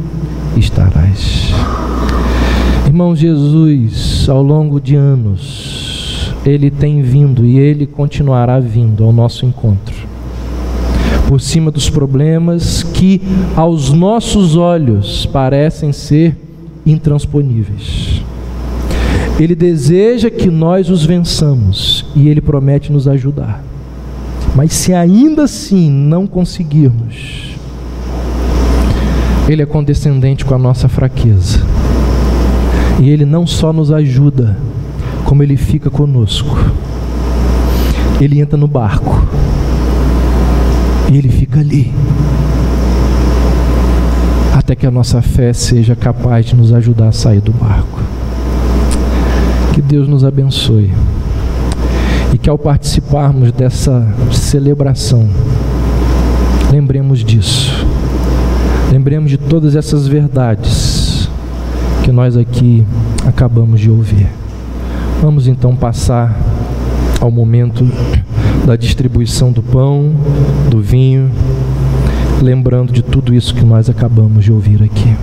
S1: estarás. Irmão, Jesus, ao longo de anos, Ele tem vindo e Ele continuará vindo ao nosso encontro. Por cima dos problemas que aos nossos olhos parecem ser intransponíveis. Ele deseja que nós os vençamos e Ele promete nos ajudar. Mas se ainda assim não conseguirmos, Ele é condescendente com a nossa fraqueza. E Ele não só nos ajuda, como Ele fica conosco. Ele entra no barco e Ele fica ali, até que a nossa fé seja capaz de nos ajudar a sair do barco. Que Deus nos abençoe e que ao participarmos dessa celebração, lembremos disso, lembremos de todas essas verdades que nós aqui acabamos de ouvir. Vamos então passar ao momento da distribuição do pão, do vinho, lembrando de tudo isso que nós acabamos de ouvir aqui.